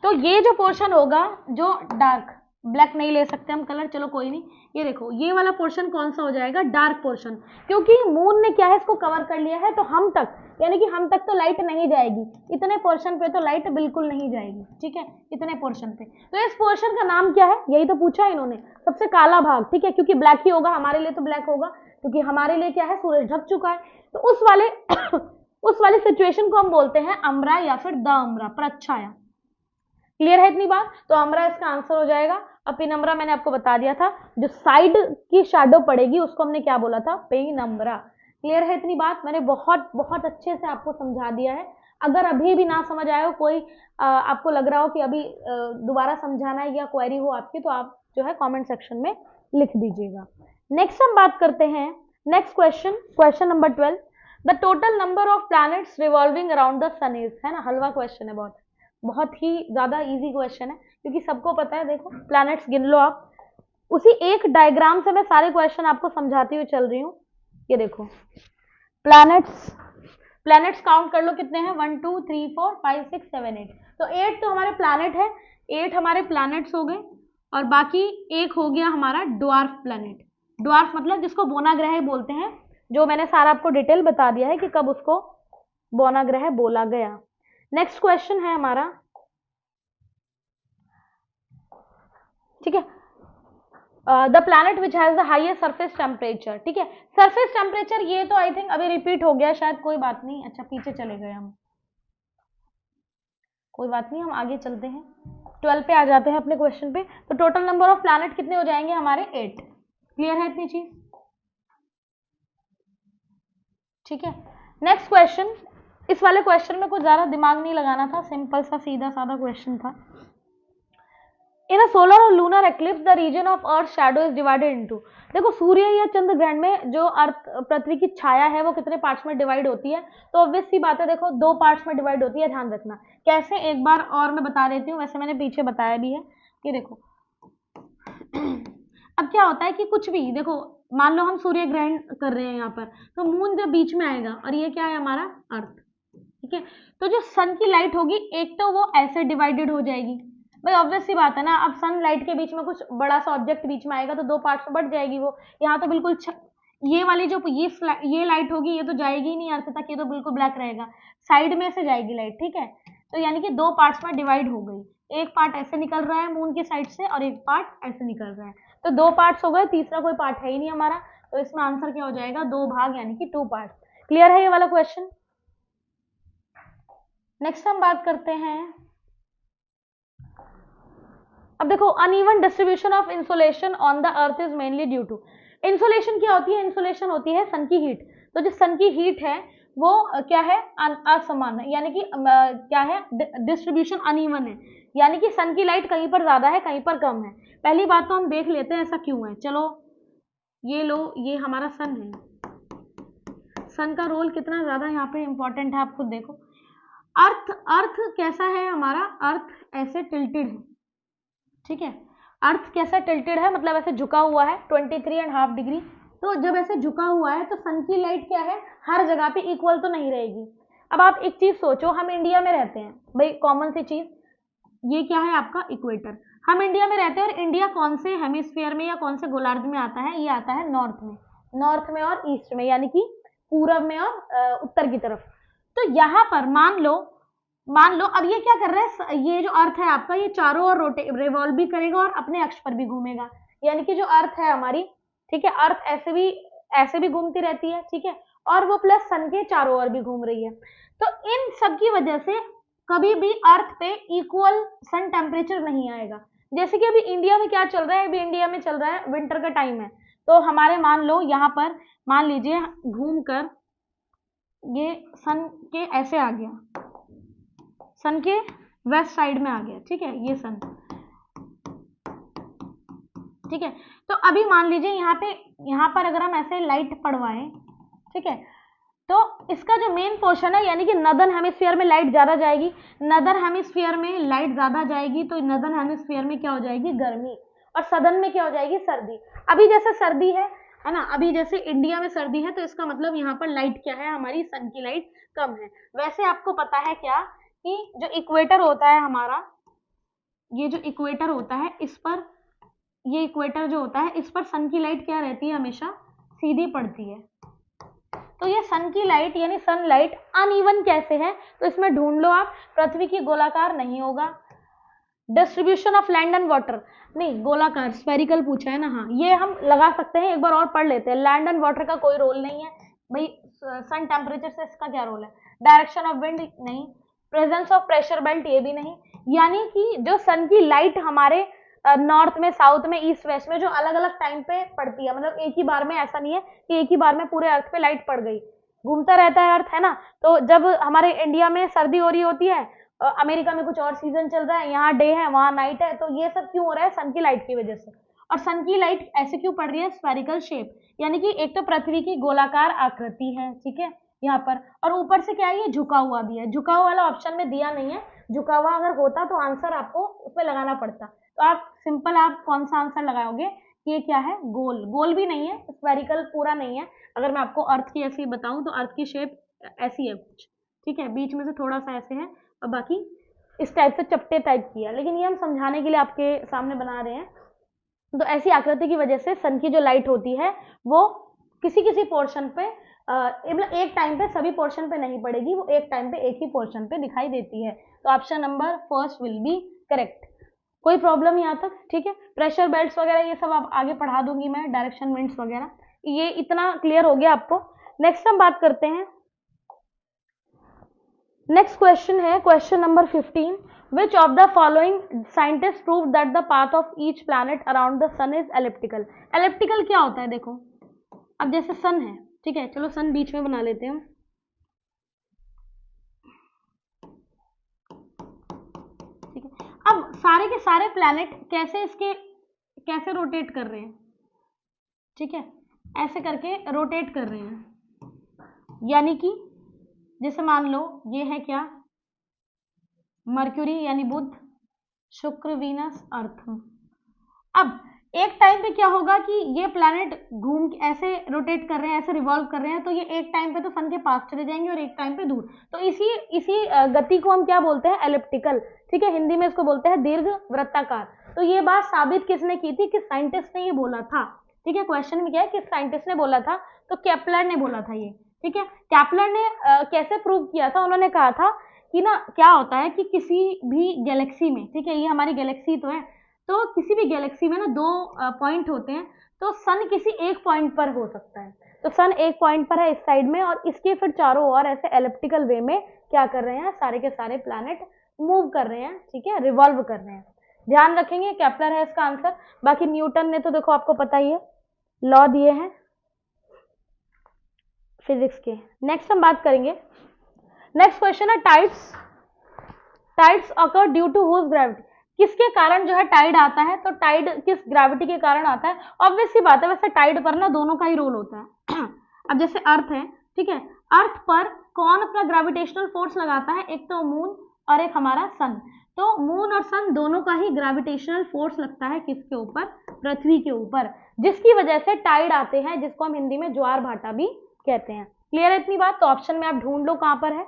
तो ये जो पोर्शन होगा जो डार्क, ब्लैक नहीं ले सकते हम कलर, चलो कोई नहीं, ये देखो ये वाला पोर्शन कौन सा हो जाएगा, डार्क पोर्शन, क्योंकि मून ने क्या है, इसको कवर कर लिया है, तो हम तक, यानी कि हम तक तो लाइट नहीं जाएगी, इतने पोर्शन पे तो लाइट बिल्कुल नहीं जाएगी, ठीक है, इतने पोर्शन पे। तो इस पोर्शन का नाम क्या है, यही तो पूछा है इन्होंने, सबसे काला भाग, ठीक है, क्योंकि ब्लैक ही होगा, हमारे लिए तो ब्लैक होगा, क्योंकि हमारे लिए क्या है, सूरज ढक चुका है, तो उस वाले सिचुएशन को हम बोलते हैं अम्बरा या फिर द अम्बरा, प्रच्छाया। क्लियर है इतनी बात, तो अम्बरा इसका आंसर हो जाएगा। अब पेनम्बरा मैंने आपको बता दिया था, जो साइड की शैडो पड़ेगी उसको हमने क्या बोला था, पेनम्बरा। क्लियर है इतनी बात, मैंने बहुत बहुत अच्छे से आपको समझा दिया है। अगर अभी भी ना समझ आए हो, कोई आपको लग रहा हो कि अभी दोबारा समझाना है या क्वेरी हो आपकी, तो आप जो है कमेंट सेक्शन में लिख दीजिएगा। नेक्स्ट हम बात करते हैं, next question, question number 12, the total number of planets revolving around the sun is, है ना, हलवा क्वेश्चन है, बहुत ही ज्यादा इजी क्वेश्चन है, क्योंकि सबको पता है। देखो प्लैनेट्स गिन लो आप, उसी एक डायग्राम से मैं सारे क्वेश्चन आपको समझाती हुई चल रही हूँ। ये देखो प्लैनेट्स काउंट कर लो कितने हैं, 1 2 3 4 5 6 7 8, तो 8 तो हमारे प्लैनेट है, 8 हमारे प्लैनेट्स हो गए, और बाकी एक हो गया हमारा ड्वार्फ प्लैनेट। ड्वार्फ मतलब जिसको बोना ग्रह बोलते हैं, जो मैंने सारा आपको डिटेल बता दिया है कि कब उसको बोना ग्रह बोला गया। नेक्स्ट क्वेश्चन है हमारा, ठीक है, the planet which has the highest surface temperature, ठीक है, सरफेस टेम्परेचर ये तो आई थिंक अभी रिपीट हो गया शायद, कोई बात नहीं, अच्छा पीछे चले गए हम, कोई बात नहीं, हम आगे चलते हैं, 12 पे आ जाते हैं अपने क्वेश्चन पे। तो टोटल नंबर ऑफ प्लैनेट कितने हो जाएंगे हमारे, 8। क्लियर है इतनी चीज, ठीक है। नेक्स्ट क्वेश्चन, इस वाले क्वेश्चन में कुछ ज्यादा दिमाग नहीं लगाना था, सिंपल सा सीधा साधा क्वेश्चन था। इन अ सोलर और lunar eclipse the region of earth shadow is divided into, देखो सूर्य या चंद्र ग्रहण में जो अर्थ पृथ्वी की छाया है वो कितने पार्ट्स में डिवाइड होती है, तो ऑब्वियस सी बात है, देखो 2 पार्ट्स में डिवाइड होती है, ध्यान रखना। कैसे, एक बार और मैं बता देती हूँ, वैसे मैंने पीछे बताया भी है। ये देखो अब क्या होता है कि कुछ भी, देखो मान लो हम सूर्य ग्रहण कर रहे हैं यहाँ पर, तो मून जब बीच में आएगा, और ये क्या है हमारा अर्थ, ठीक है, तो जो सन की लाइट होगी, एक तो वो ऐसे डिवाइडेड हो जाएगी, भाई ऑब्वियस सी बात है ना, अब सन लाइट के बीच में कुछ बड़ा सा ऑब्जेक्ट बीच में आएगा तो 2 पार्ट्स में बढ़ जाएगी वो, यहाँ तो बिल्कुल ये वाली जो ये लाइट होगी, ये तो जाएगी ही नहीं अर्थ तक, ये तो बिल्कुल ब्लैक रहेगा, साइड में से जाएगी लाइट, ठीक है, तो यानी कि 2 पार्ट्स में डिवाइड हो गई, एक पार्ट ऐसे निकल रहा है मून की साइड से और एक पार्ट ऐसे निकल रहा है, तो 2 पार्ट्स हो गए, तीसरा कोई पार्ट है ही नहीं हमारा, तो इसमें आंसर क्या हो जाएगा, 2 भाग, यानी कि 2 पार्ट। क्लियर है ये वाला क्वेश्चन। नेक्स्ट हम बात करते हैं, अब देखो uneven distribution of insolation on the earth is mainly due to, insolation क्या होती है, इंसोलेशन होती है सन की हीट, तो जो सन की हीट है वो क्या है, असमान है, यानी कि क्या है, डिस्ट्रीब्यूशन अनइवन है, यानी कि सन की लाइट कहीं पर ज्यादा है कहीं पर कम है। पहली बात तो हम देख लेते हैं ऐसा क्यों है, चलो ये लो, ये हमारा सन है, सन का रोल कितना ज्यादा यहाँ पे इंपॉर्टेंट है आप खुद देखो। अर्थ कैसा है हमारा, अर्थ ऐसे टिल्टेड है, ठीक है, अर्थ कैसा टिल्टेड है, मतलब ऐसे झुका हुआ है 23.5 डिग्री, तो जब ऐसे झुका हुआ है तो सन की लाइट क्या है, हर जगह पे इक्वल तो नहीं रहेगी। अब आप एक चीज सोचो, हम इंडिया में रहते हैं भाई, कॉमन सी चीज, ये क्या है आपका इक्वेटर, हम इंडिया में रहते हैं, और इंडिया कौन से हेमिस्फीयर में या कौन से गोलार्ध में आता है, ये आता है नॉर्थ में और ईस्ट में, यानी कि पूरब में और उत्तर की तरफ। तो यहाँ पर मान लो अब ये क्या कर रहा है, ये जो अर्थ है आपका, ये चारों ओर रिवॉल्व भी करेगा और अपने अक्ष पर भी घूमेगा, यानी कि जो अर्थ है हमारी, ठीक है, अर्थ ऐसे भी घूमती रहती है, ठीक है, और वो प्लस सन के चारों ओर भी घूम रही है, तो इन सब की वजह से कभी भी अर्थ पे इक्वल सन टेम्परेचर नहीं आएगा। जैसे कि अभी इंडिया में क्या चल रहा है, अभी इंडिया में चल रहा है विंटर का टाइम है, तो हमारे मान लो यहाँ पर मान लीजिए घूम कर ये सन के ऐसे आ गया, सन के वेस्ट साइड में आ गया, ठीक है, ये सन, ठीक है। तो अभी मान लीजिए यहाँ पर अगर हम ऐसे लाइट पढ़वाएं, ठीक है, तो इसका जो मेन पोर्शन है यानी कि नदर्न हेमिस्फीयर में लाइट ज्यादा जाएगी, नदर्न हेमिस्फीयर में लाइट ज्यादा जाएगी तो नदर्न हेमिस्फीयर में क्या हो जाएगी, गर्मी, और सदर्न में क्या हो जाएगी, सर्दी। अभी जैसे सर्दी है ना, अभी जैसे इंडिया में सर्दी है तो इसका मतलब यहाँ पर लाइट क्या है, हमारी सन की लाइट कम है। वैसे आपको पता है क्या कि जो इक्वेटर होता है हमारा, ये जो इक्वेटर होता है इस पर, ये इक्वेटर जो होता है इस पर सन की लाइट क्या रहती है, हमेशा सीधी पड़ती है। तो ये सन की लाइट यानी सनलाइट अनइवन कैसे है, तो इसमें ढूंढ लो आप, पृथ्वी की गोलाकार नहीं होगा, distribution of land and water नहीं, गोलाकार स्फेरिकल पूछा है ना, हाँ ये हम लगा सकते हैं, एक बार और पढ़ लेते हैं। लैंड एंड वाटर का कोई रोल नहीं है भाई, सन टेम्परेचर से इसका क्या रोल है, डायरेक्शन ऑफ विंड नहीं, प्रेजेंस ऑफ प्रेशर बेल्ट ये भी नहीं, यानी कि जो सन की लाइट हमारे नॉर्थ में, साउथ में, ईस्ट वेस्ट में जो अलग अलग टाइम पे पड़ती है, मतलब एक ही बार में, ऐसा नहीं है कि एक ही बार में पूरे अर्थ पे लाइट पड़ गई, घूमता रहता है अर्थ, है ना। तो जब हमारे इंडिया में सर्दी हो रही होती है, अमेरिका में कुछ और सीजन चल रहा है, यहाँ डे है वहां नाइट है, तो ये सब क्यों हो रहा है, सन की लाइट की वजह से। और सन की लाइट ऐसे क्यों पड़ रही है, स्फेरिकल शेप, यानी कि एक तो पृथ्वी की गोलाकार आकृति है, ठीक है, यहाँ पर, और ऊपर से क्या है, ये झुका हुआ भी है। झुका हुआ वाला ऑप्शन में दिया नहीं है, झुका हुआ अगर होता तो आंसर आपको उसमें लगाना पड़ता, तो आप सिंपल आप कौन सा आंसर लगाओगे, ये क्या है, गोल, गोल भी नहीं है, स्फेरिकल पूरा नहीं है। अगर मैं आपको अर्थ की ऐसी बताऊं तो अर्थ की शेप ऐसी है कुछ, ठीक है, बीच में से थोड़ा सा ऐसे है और बाकी इस टाइप से चपटे टाइप की है, लेकिन ये हम समझाने के लिए आपके सामने बना रहे हैं। तो ऐसी आकृति की वजह से सन की जो लाइट होती है वो किसी किसी पोर्शन पे, मतलब एक टाइम पे सभी पोर्शन पे नहीं पड़ेगी, वो एक टाइम पे एक ही पोर्शन पे दिखाई देती है। तो option number first will be correct. कोई प्रॉब्लम यहाँ तक, ठीक है। प्रेशर बेल्ट्स वगैरह ये सब आप आगे पढ़ा दूंगी मैं, डायरेक्शन विंड्स वगैरह, ये इतना क्लियर हो गया आपको। नेक्स्ट हम बात करते हैं, नेक्स्ट क्वेश्चन है question number 15, which of the following scientists proved that the path of each planet around the sun is elliptical। elliptical क्या होता है, देखो अब जैसे सन है, ठीक है, चलो सन बीच में बना लेते हैं, ठीक है। अब सारे के सारे प्लैनेट कैसे रोटेट कर रहे हैं, ठीक है, ऐसे करके रोटेट कर रहे हैं, यानी कि जैसे मान लो ये है क्या, मर्क्यूरी यानी बुध, शुक्र, वीनस, अर्थ। अब एक टाइम पे क्या होगा कि ये प्लैनेट घूम ऐसे रोटेट कर रहे हैं, ऐसे रिवॉल्व कर रहे हैं, तो ये एक टाइम पे तो सन के पास चले जाएंगे और एक टाइम पे दूर, तो इसी गति को हम क्या बोलते हैं, एलिप्टिकल, ठीक है, हिंदी में इसको बोलते हैं दीर्घ वृत्ताकार। तो ये बात साबित किसने की थी, किस साइंटिस्ट ने ये बोला था, ठीक है, क्वेश्चन में क्या है, किस साइंटिस्ट ने बोला था, तो केपलर ने बोला था ये, ठीक है। केपलर ने कैसे प्रूव किया था, उन्होंने कहा था कि ना क्या होता है कि किसी भी गैलेक्सी में, ठीक है, ये हमारी गैलेक्सी तो है, तो किसी भी गैलेक्सी में ना दो पॉइंट होते हैं, तो सन किसी एक पॉइंट पर हो सकता है, तो सन एक पॉइंट पर है इस साइड में, और इसके फिर चारों ओर ऐसे एलिप्टिकल वे में क्या कर रहे हैं, सारे के सारे प्लैनेट मूव कर रहे हैं, ठीक है, रिवॉल्व कर रहे हैं। ध्यान रखेंगे केपलर है इसका आंसर। बाकी न्यूटन ने तो देखो आपको पता ही है, लॉ दिए हैं फिजिक्स के। नेक्स्ट हम बात करेंगे, नेक्स्ट क्वेश्चन है tides occur due to whose gravity, किसके कारण जो है टाइड आता है, तो टाइड किस ग्रेविटी के कारण आता है, ऑब्वियस सी बात है, वैसे टाइड पर ना दोनों का ही रोल होता है। अब जैसे अर्थ है, ठीक है, अर्थ पर कौन अपना ग्रेविटेशनल फोर्स लगाता है, एक तो मून और एक हमारा सन, तो मून और सन दोनों का ही ग्रेविटेशनल फोर्स लगता है किसके ऊपर, पृथ्वी के ऊपर, जिसकी वजह से टाइड आते हैं, जिसको हम हिंदी में ज्वार भाटा भी कहते हैं। क्लियर है इतनी बात, तो ऑप्शन में आप ढूंढ लो कहां पर है,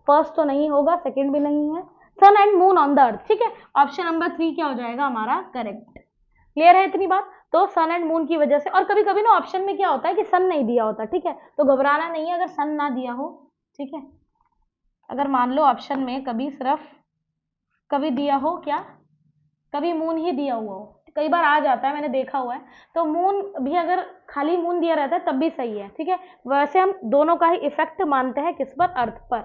फर्स्ट तो नहीं होगा, सेकंड भी नहीं है, sun and moon on the earth, ठीक है, ऑप्शन नंबर 3 क्या हो जाएगा हमारा करेक्ट। क्लियर है इतनी बात, तो सन एंड मून की वजह से, और कभी कभी ना ऑप्शन में क्या होता है कि सन नहीं दिया होता, ठीक है, तो घबराना नहीं है अगर सन ना दिया हो, ठीक है, अगर मान लो ऑप्शन में कभी सिर्फ कभी दिया हो क्या, कभी मून ही दिया हुआ हो, कई बार आ जाता है, मैंने देखा हुआ है, तो मून भी अगर खाली मून दिया रहता है तब भी सही है, ठीक है, वैसे हम दोनों का ही इफेक्ट मानते हैं किस पर, अर्थ पर।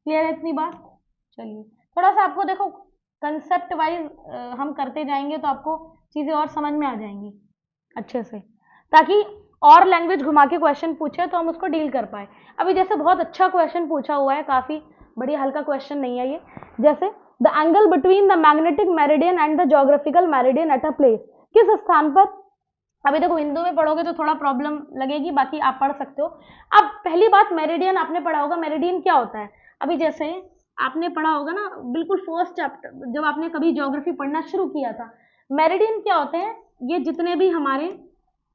क्लियर है इतनी बात, चलिए थोड़ा सा आपको देखो कंसेप्ट वाइज हम करते जाएंगे तो आपको चीजें और समझ में आ जाएंगी अच्छे से, ताकि और लैंग्वेज घुमा के क्वेश्चन पूछे तो हम उसको डील कर पाए। अभी जैसे बहुत अच्छा क्वेश्चन पूछा हुआ है, काफी बढ़िया हल्का क्वेश्चन नहीं है ये, जैसे the angle between the magnetic meridian and the geographical meridian at a place, किस स्थान पर। अभी देखो हिंदू में पढ़ोगे तो थोड़ा प्रॉब्लम लगेगी, बाकी आप पढ़ सकते हो। अब पहली बात, मेरिडियन आपने पढ़ा होगा, मेरिडियन क्या होता है। अभी जैसे आपने पढ़ा होगा ना, बिल्कुल फर्स्ट चैप्टर जब आपने कभी ज्योग्राफी पढ़ना शुरू किया था, मेरिडियन क्या होते हैं, ये जितने भी हमारे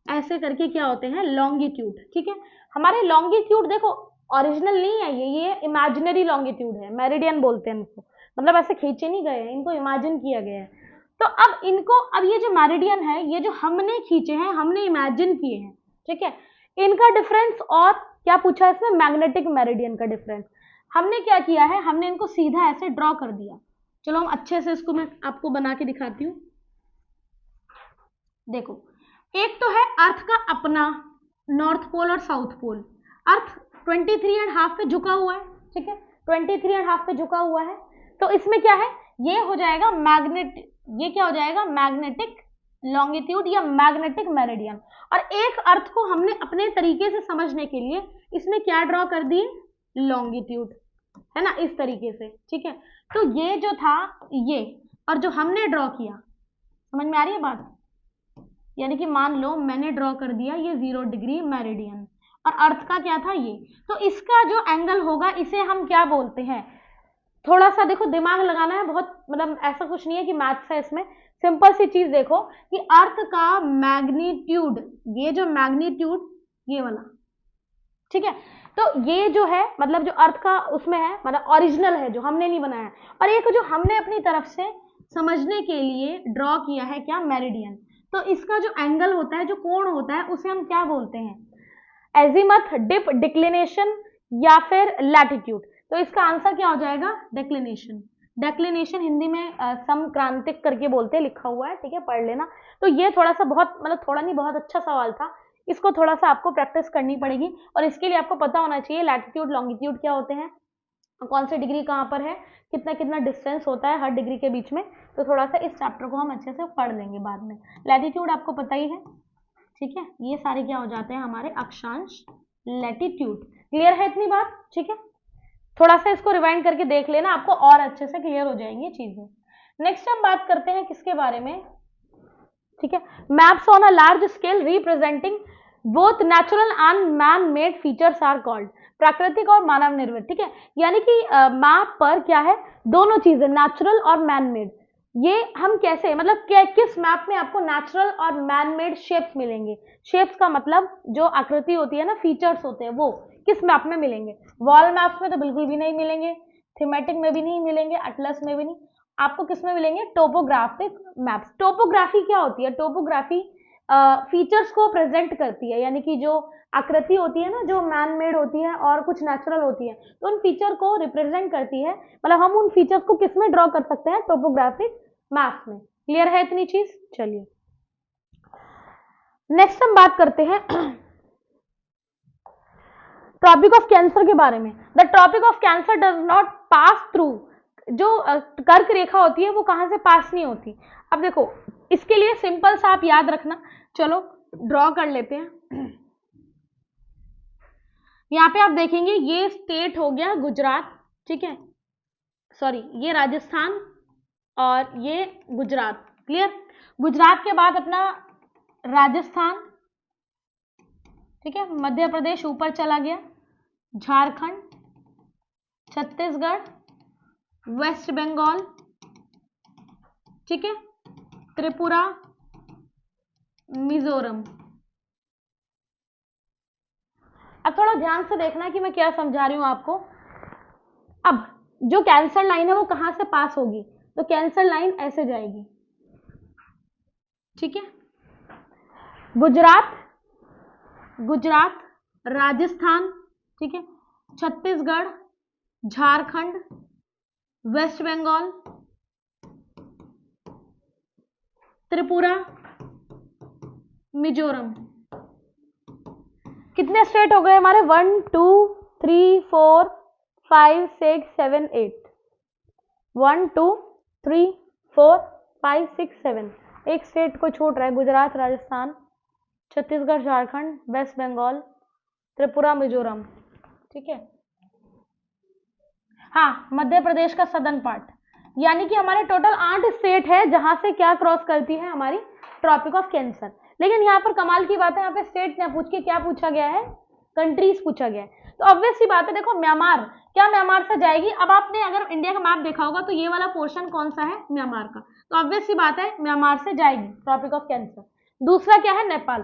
ऐसे करके क्या होते हैं, लॉन्गिट्यूड, ठीक है। हमारे लॉन्गिट्यूड देखो ओरिजिनल नहीं है, ये इमेजिनरी लॉन्गिट्यूड है, मेरिडियन बोलते हैं इनको, मतलब ऐसे खींचे नहीं गए हैं, इनको इमेजिन किया गया है। तो अब इनको, अब ये जो मेरिडियन है, ये जो हमने खींचे हैं, हमने इमेजिन किए हैं, ठीक है। इनका डिफरेंस, और क्या पूछा है इसमें, मैग्नेटिक मेरिडियन का डिफरेंस। हमने क्या किया है, हमने इनको सीधा ऐसे ड्रॉ कर दिया। चलो हम अच्छे से इसको मैं आपको बना के दिखाती हूँ। देखो, एक तो है अर्थ का अपना नॉर्थ पोल और साउथ पोल। अर्थ 23.5 पे झुका हुआ है, ठीक है, 23.5 पे झुका हुआ है। तो इसमें क्या है, ये हो जाएगा मैग्नेटिक, ये क्या हो जाएगा, मैग्नेटिक लॉन्गिट्यूड या मैग्नेटिक मेरिडियन। और एक अर्थ को हमने अपने तरीके से समझने के लिए इसमें क्या ड्रॉ कर दिए, लॉन्गिट्यूड, है ना, इस तरीके से, ठीक है। तो ये जो था ये, और जो हमने ड्रॉ किया, समझ में आ रही है बात। यानी कि मान लो मैंने ड्रॉ कर दिया ये 0 डिग्री मेरिडियन, और अर्थ का क्या था ये, तो इसका जो एंगल होगा इसे हम क्या बोलते हैं, थोड़ा सा देखो दिमाग लगाना है, बहुत मतलब ऐसा कुछ नहीं है कि मैथ्स है इसमें, सिंपल सी चीज देखो कि अर्थ का मैग्नीट्यूड, ये जो मैग्नीट्यूड ये वाला, ठीक है, तो ये जो है मतलब जो अर्थ का उसमें है, मतलब ओरिजिनल है, जो हमने नहीं बनाया, और एक जो हमने अपनी तरफ से समझने के लिए ड्रॉ किया है क्या, मेरिडियन। तो इसका जो एंगल होता है, जो कोण होता है, उसे हम क्या बोलते हैं, एजीमथ, डिप, डिक्लिनेशन या फिर लैटिट्यूड। तो इसका आंसर क्या हो जाएगा, डेक्लिनेशन। डेक्लिनेशन हिंदी में समक्रांतिक करके बोलते हैं, लिखा हुआ है, ठीक है, पढ़ लेना। तो ये थोड़ा सा बहुत, मतलब थोड़ा नहीं, बहुत अच्छा सवाल था, इसको थोड़ा सा आपको प्रैक्टिस करनी पड़ेगी, और इसके लिए आपको पता होना चाहिए लैटिट्यूड लॉन्गिट्यूड क्या होते हैं, कौन सी डिग्री कहाँ पर है, कितना कितना डिस्टेंस होता है हर डिग्री के बीच में। तो थोड़ा सा इस चैप्टर को हम अच्छे से पढ़ लेंगे बाद में। लैटिट्यूड आपको पता ही है, ठीक है, ये सारे क्या हो जाते हैं हमारे अक्षांश, लैटिट्यूड। क्लियर है इतनी बात, ठीक है। थोड़ा सा इसको रिवाइंड करके देख लेना, आपको और अच्छे से क्लियर हो जाएंगी चीजें। नेक्स्ट हम बात करते हैं किसके बारे में, ठीक है, maps on a large scale representing both natural and man made features are called, प्राकृतिक और मानव निर्मित, ठीक है। यानी कि मैप पर क्या है, दोनों चीजें, नेचुरल और मैन मेड। ये हम कैसे, मतलब क्या, किस मैप में आपको नेचुरल और मैन मेड शेप्स मिलेंगे, शेप्स का मतलब जो आकृति होती है ना, फीचर्स होते हैं, वो किस मैप में मिलेंगे, वॉल मैप्स में तो बिल्कुल भी नहीं मिलेंगे, थीमेटिक में भी नहीं मिलेंगे, अटलस में भी नहीं, आपको किस में मिलेंगे, टोपोग्राफिक मैप्स। टोपोग्राफी क्या होती है, टोपोग्राफी फीचर्स को प्रेजेंट करती है, यानी कि जो आकृति होती है ना, जो मैन मेड होती है और कुछ नेचुरल होती है, तो उन फीचर को रिप्रेजेंट करती है, मतलब हम उन फीचर्स को किस में ड्रॉ कर सकते हैं, टोपोग्राफिक मैप्स में। क्लियर है इतनी चीज, चलिए नेक्स्ट हम बात करते हैं ट्रॉपिक ऑफ कैंसर के बारे में। The tropic of cancer does not pass through, जो कर्क रेखा होती है वो कहां से पास नहीं होती। अब देखो इसके लिए सिंपल सा आप याद रखना, चलो ड्रॉ कर लेते हैं। यहाँ पे आप देखेंगे ये स्टेट हो गया गुजरात, ठीक है, सॉरी ये राजस्थान और ये गुजरात, क्लियर। गुजरात के बाद अपना राजस्थान, ठीक है, मध्य प्रदेश ऊपर चला गया, झारखंड, छत्तीसगढ़, वेस्ट बंगाल, ठीक है, त्रिपुरा, मिजोरम। अब थोड़ा ध्यान से देखना कि मैं क्या समझा रही हूं आपको। अब जो कैंसर लाइन है वो कहां से पास होगी, तो कैंसर लाइन ऐसे जाएगी, ठीक है, गुजरात, गुजरात, राजस्थान, ठीक है, छत्तीसगढ़, झारखंड, वेस्ट बंगाल, त्रिपुरा, मिजोरम। कितने स्टेट हो गए हमारे, 1 2 3 4 5 6 7 8, 1 2 3 4 5 6 7, एक स्टेट को छूट रहा है, गुजरात, राजस्थान, छत्तीसगढ़, झारखंड, वेस्ट बंगाल, त्रिपुरा, मिजोरम, ठीक है। हाँ, मध्य प्रदेश का सदर्न पार्ट, यानी कि हमारे टोटल 8 स्टेट है जहां से क्या क्रॉस करती है हमारी ट्रॉपिक ऑफ कैंसर। लेकिन यहाँ पर कमाल की बात है, यहाँ पे स्टेट ना पूछ के क्या पूछा गया है, कंट्रीज पूछा गया है। तो ऑब्वियस सी बात है, देखो म्यांमार, क्या म्यांमार से जाएगी? अब आपने अगर इंडिया का मैप देखा होगा तो ये वाला पोर्शन कौन सा है, म्यांमार का, तो ऑब्वियस सी बात है म्यांमार से जाएगी ट्रॉपिक ऑफ कैंसर। दूसरा क्या है, नेपाल।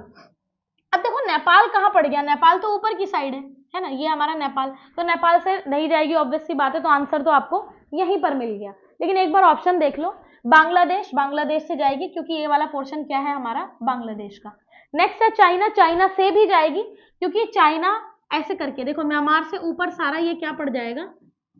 अब देखो नेपाल कहाँ पड़ गया, नेपाल तो ऊपर की साइड है ना, ये हमारा नेपाल, तो नेपाल से नहीं जाएगी ऑब्वियस सी बात है, तो आंसर तो आपको यहीं पर मिल गया। लेकिन एक बार ऑप्शन देख लो, बांग्लादेश, बांग्लादेश से जाएगी क्योंकि ये वाला पोर्शन क्या है हमारा, बांग्लादेश का। नेक्स्ट है चाइना, चाइना से भी जाएगी क्योंकि चाइना ऐसे करके देखो, म्यांमार से ऊपर सारा ये क्या पड़ जाएगा,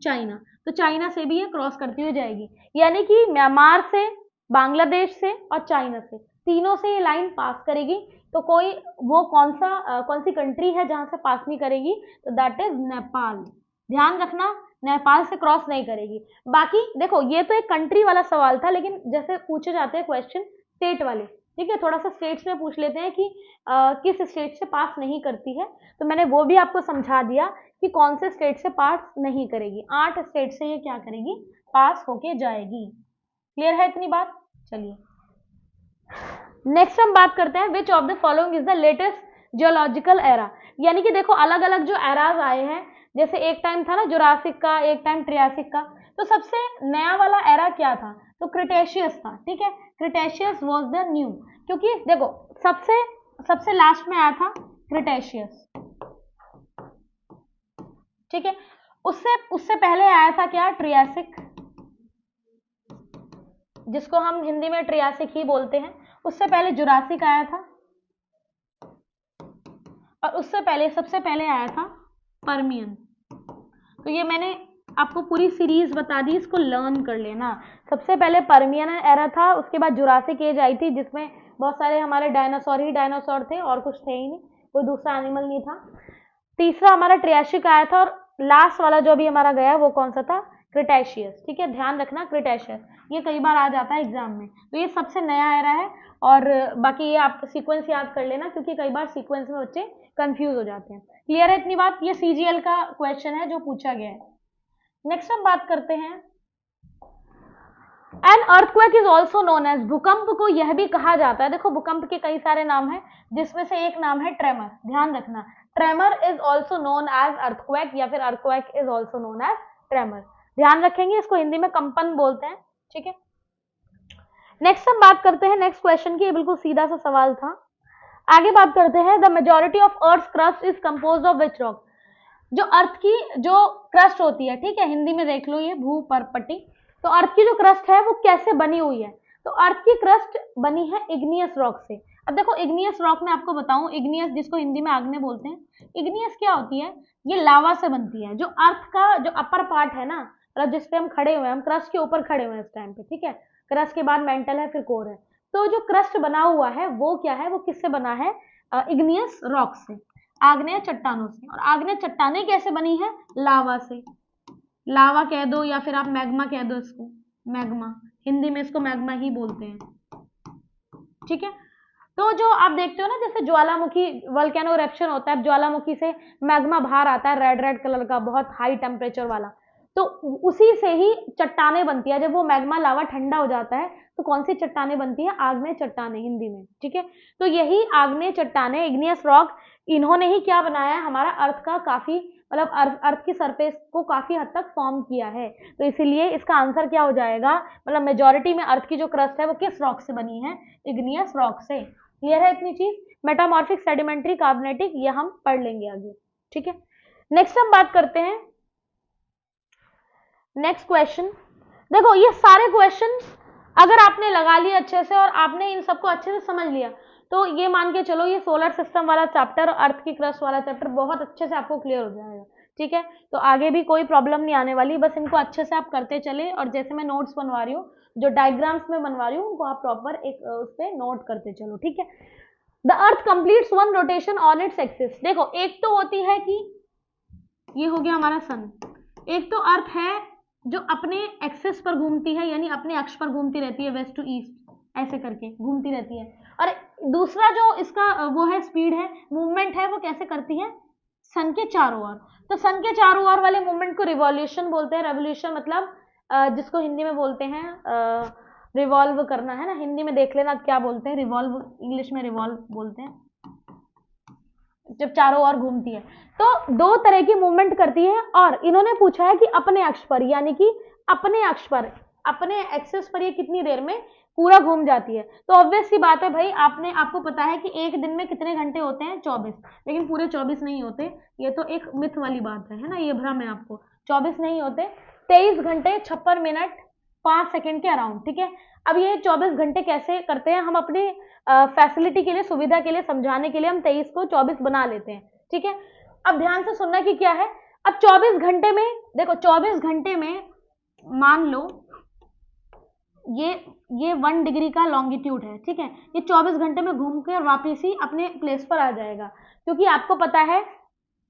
चाइना, तो चाइना से भी ये क्रॉस करती हुई जाएगी। यानी कि म्यांमार से, बांग्लादेश से और चाइना से, तीनों से ये लाइन पास करेगी। तो कोई वो कौन सी कंट्री है जहां से पास नहीं करेगी, तो दैट इज नेपाल। ध्यान रखना, नेपाल से क्रॉस नहीं करेगी। बाकी देखो ये तो एक कंट्री वाला सवाल था, लेकिन जैसे पूछे जाते हैं क्वेश्चन स्टेट वाले, ठीक है, थोड़ा सा स्टेट्स में पूछ लेते हैं कि किस स्टेट से पास नहीं करती है, तो मैंने वो भी आपको समझा दिया कि कौन से स्टेट से पास नहीं करेगी। 8 स्टेट से ये क्या करेगी, पास होके जाएगी। क्लियर है इतनी बात? चलिए नेक्स्ट हम बात करते हैं, which of the following is the latest geological era. यानी कि देखो अलग अलग जो एराज आए हैं, जैसे एक टाइम था ना जुरासिक का, एक टाइम ट्रियासिक का, तो सबसे नया वाला एरा क्या था, तो क्रिटेशियस था। ठीक है, क्रिटेशियस वाज द न्यू, क्योंकि देखो सबसे लास्ट में आया था क्रिटेशियस, ठीक है, उससे पहले आया था क्या, ट्रियासिक, जिसको हम हिंदी में ट्रियासिक ही बोलते हैं। उससे पहले जुरासिक आया था, और उससे पहले सबसे पहले आया था पर्मियन। तो ये मैंने आपको पूरी सीरीज बता दी, इसको लर्न कर लेना। सबसे पहले पर्मियन एरा था, उसके बाद जुरासिक एज आई थी जिसमें बहुत सारे हमारे डायनासोर ही डायनासोर थे और कुछ थे ही नहीं, कोई दूसरा एनिमल नहीं था। तीसरा हमारा ट्रियासिक आया था, और लास्ट वाला जो भी हमारा गया वो कौन सा था, क्रिटेशियस। ठीक है, ध्यान रखना क्रिटेशियस, ये कई बार आ जाता है एग्जाम में, तो ये सबसे नया एरा है। और बाकी ये आप सीक्वेंस याद कर लेना, क्योंकि कई बार सीक्वेंस में बच्चे कंफ्यूज हो जाते हैं। क्लियर है इतनी बात? ये सीजीएल का क्वेश्चन है जो पूछा गया है। नेक्स्ट हम बात करते हैं, an earthquake is also known as, भूकंप को यह भी कहा जाता है। देखो भूकंप के कई सारे नाम हैं, जिसमें से एक नाम है ट्रेमर। ध्यान रखना, tremor is also known as earthquake, या फिर earthquake is also known as tremor. ध्यान रखेंगे, इसको हिंदी में कंपन बोलते हैं। ठीक है, नेक्स्ट हम बात करते हैं नेक्स्ट क्वेश्चन की, ये बिल्कुल सीधा सा सवाल था। आगे बात करते हैं, the majority of earth crust is composed of which rock. जो अर्थ की जो क्रस्ट होती है, ठीक है, हिंदी में देख लो ये भू परपट्टी, तो अर्थ की जो क्रस्ट है वो कैसे बनी हुई है, तो अर्थ की क्रस्ट बनी है इग्नियस रॉक से। अब देखो इग्नियस रॉक में आपको बताऊं, इग्नियस जिसको हिंदी में आग्नेय बोलते हैं, इग्नियस क्या होती है, ये लावा से बनती है। जो अर्थ का जो अपर पार्ट है ना, मतलब जिसपे हम खड़े हुए हैं, हम क्रस्ट के ऊपर खड़े हुए हैं इस टाइम पे, ठीक है, क्रस्ट के बाद मेंटल है, फिर कोर है, तो जो क्रस्ट बना हुआ है वो क्या है, वो किससे बना है, इग्नियस रॉक से, आग्नेय चट्टानों से। और आग्नेय चट्टानें कैसे बनी है, लावा से, लावा कह दो या फिर आप मैग्मा कह दो, इसको मैग्मा, हिंदी में इसको मैग्मा ही बोलते हैं। ठीक है, तो जो आप देखते हो ना, जैसे ज्वालामुखी वोल्केनो इरप्शन होता है, ज्वालामुखी से मैग्मा बाहर आता है रेड रेड कलर का, बहुत हाई टेम्परेचर वाला, तो उसी से ही चट्टानें बनती है। जब वो मैग्मा लावा ठंडा हो जाता है तो कौन सी चट्टानें बनती है, आग्नेय चट्टानें हिंदी में। ठीक है, तो यही आग्नेय चट्टानें, इग्नियस रॉक, इन्होंने ही क्या बनाया है, हमारा अर्थ का काफी, मतलब अर्थ की सरफेस को काफी हद तक फॉर्म किया है। तो इसीलिए इसका आंसर क्या हो जाएगा, मतलब मेजॉरिटी में अर्थ की जो क्रस्ट है वो किस रॉक से बनी है, इग्नियस रॉक से। क्लियर है इतनी चीज? मेटामॉर्फिक, सेडिमेंट्री, कार्बोनेटिक, ये हम पढ़ लेंगे आगे। ठीक है, नेक्स्ट हम बात करते हैं नेक्स्ट क्वेश्चन। देखो ये सारे क्वेश्चन अगर आपने लगा लिए अच्छे से और आपने इन सबको अच्छे से समझ लिया, तो ये मान के चलो ये सोलर सिस्टम वाला चैप्टर, अर्थ की क्रस्ट वाला चैप्टर बहुत अच्छे से आपको क्लियर हो जाएगा। ठीक है, तो आगे भी कोई प्रॉब्लम नहीं आने वाली, बस इनको अच्छे से आप करते चले, और जैसे मैं नोट्स बनवा रही हूँ, जो डायग्राम्स में बनवा रही हूँ, उनको आप प्रॉपर एक उस पर नोट करते चलो। ठीक है, the earth completes one rotation on its axis. देखो एक तो होती है कि ये हो गया हमारा सन, एक तो अर्थ है जो अपने एक्सिस पर घूमती है, यानी अपने अक्ष पर घूमती रहती है, वेस्ट टू ईस्ट ऐसे करके घूमती रहती है। और दूसरा जो इसका वो है स्पीड है, मूवमेंट है, वो कैसे करती है, सन के चारों ओर। तो सन के चारों ओर वाले मूवमेंट को रिवॉल्यूशन बोलते हैं। रेवोल्यूशन मतलब जिसको हिंदी में बोलते हैं रिवॉल्व करना है ना, हिंदी में देख लेना क्या बोलते हैं, रिवॉल्व, इंग्लिश में रिवॉल्व बोलते हैं, जब चारों ओर घूमती है। तो दो तरह की मूवमेंट करती है, और इन्होंने पूछा है कि अपने अक्ष पर, यानी कि अपने अक्ष पर, अपने एक्सिस पर ये कितनी देर में पूरा घूम जाती है। तो ऑब्वियस सी बात है भाई, आपको पता है कि एक दिन में कितने घंटे होते हैं, 24, लेकिन पूरे 24 नहीं होते, ये तो एक मिथ वाली बात है ना, ये भ्रम है आपको, 24 नहीं होते, 23 घंटे 56 मिनट 5 सेकंड के अराउंड, ठीक है। अब ये 24 घंटे कैसे करते हैं, हम अपनी फैसिलिटी के लिए, सुविधा के लिए, समझाने के लिए हम 23 को 24 बना लेते हैं, ठीक है। अब ध्यान से सुनना कि क्या है। अब 24 घंटे में देखो, 24 घंटे में मान लो ये 1 डिग्री का लॉन्गिट्यूड है, ठीक है। ये 24 घंटे में घूम कर वापिस ही अपने प्लेस पर आ जाएगा, क्योंकि आपको पता है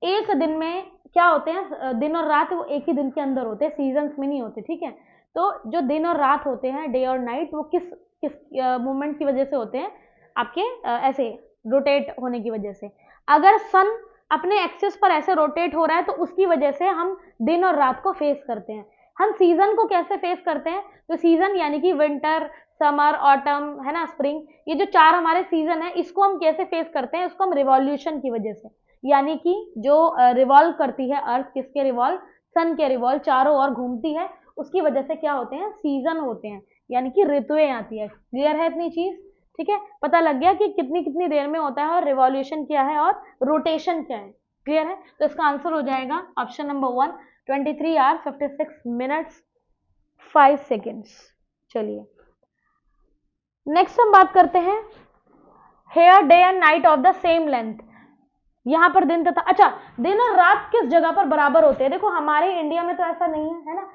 एक दिन में क्या होते हैं, दिन और रात वो एक ही दिन के अंदर होते हैं, सीजन्स में नहीं होते, ठीक है। तो जो दिन और रात होते हैं, डे और नाइट, वो किस किस मूवमेंट की वजह से होते हैं, आपके ऐसे रोटेट होने की वजह से। अगर सन अपने एक्सिस पर ऐसे रोटेट हो रहा है, तो उसकी वजह से हम दिन और रात को फेस करते हैं। हम सीजन को कैसे फेस करते हैं, तो सीजन यानी कि विंटर, समर, ऑटम, है ना, स्प्रिंग, ये जो 4 हमारे सीजन है, इसको हम कैसे फेस करते हैं, इसको हम रिवॉल्यूशन की वजह से, यानी कि जो रिवॉल्व करती है अर्थ, किसके रिवॉल्व, सन के रिवॉल्व, चारों ओर घूमती है, उसकी वजह से क्या होते हैं, सीजन होते हैं, यानी कि ऋतुएं आती है। क्लियर है इतनी चीज, ठीक है। पता लग गया कि कितनी कितनी देर में होता है, और रिवॉल्यूशन क्या है, और रोटेशन क्या है। क्लियर है, तो इसका आंसर हो जाएगा option number 1, 23 hours 56 minutes 5 seconds. चलिए नेक्स्ट हम बात करते हैं, here day and night of the same length. यहां पर दिन तथा, अच्छा, दिन और रात किस जगह पर बराबर होते हैं। देखो हमारे इंडिया में तो ऐसा नहीं है, है ना।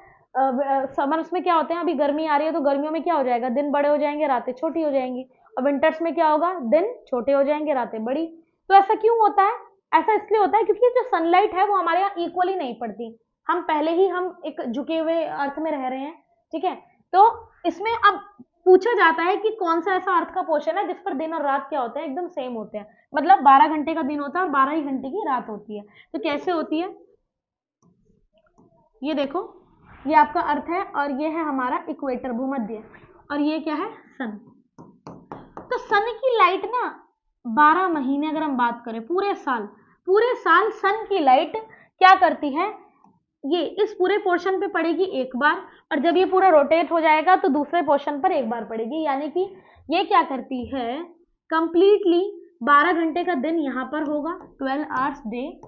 समर्स में क्या होते हैं, अभी गर्मी आ रही है, तो गर्मियों में क्या हो जाएगा, दिन बड़े हो जाएंगे, रातें छोटी हो जाएंगी, और विंटर्स में क्या होगा, दिन छोटे हो जाएंगे, रातें बड़ी। तो ऐसा क्यों होता है, ऐसा इसलिए होता है क्योंकि जो सनलाइट है वो हमारे यहाँ इक्वली नहीं पड़ती, हम पहले ही हम एक झुके हुए अर्थ में रह रहे हैं, ठीक है। तो इसमें अब पूछा जाता है कि कौन सा ऐसा अर्थ का पोर्शन है जिस पर दिन और रात क्या होते हैं, एकदम सेम होते हैं, मतलब 12 घंटे का दिन होता है और 12 ही घंटे की रात होती है। तो कैसे होती है, ये देखो, ये आपका अर्थ है, और ये है हमारा इक्वेटर, भूमध्य, और ये क्या है, सन। तो सन की लाइट ना 12 महीने, अगर हम बात करें पूरे साल सन की लाइट क्या करती है, ये इस पूरे पोर्शन पे पड़ेगी एक बार, और जब ये पूरा रोटेट हो जाएगा तो दूसरे पोर्शन पर एक बार पड़ेगी, यानी कि ये क्या करती है, कंप्लीटली 12 घंटे का दिन यहाँ पर होगा, 12 आवर्स डे,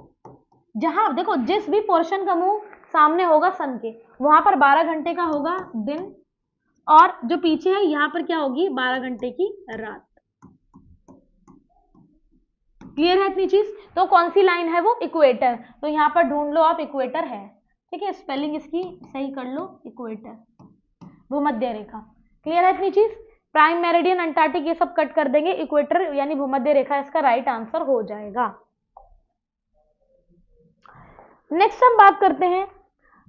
जहां देखो जिस भी पोर्शन का मुंह सामने होगा सन के, वहां पर 12 घंटे का होगा दिन, और जो पीछे है यहाँ पर क्या होगी, 12 घंटे की रात। क्लियर है इतनी चीज। तो कौन सी लाइन है वो, इक्वेटर, तो यहाँ पर ढूंढ लो आप, इक्वेटर है, ठीक है, स्पेलिंग इसकी सही कर लो, इक्वेटर, भूमध्य रेखा। क्लियर है इतनी चीज। प्राइम मेरिडियन, अंटार्कटिक, ये सब कट कर देंगे, इक्वेटर यानी भूमध्य रेखा इसका राइट आंसर हो जाएगा। नेक्स्ट हम बात करते हैं,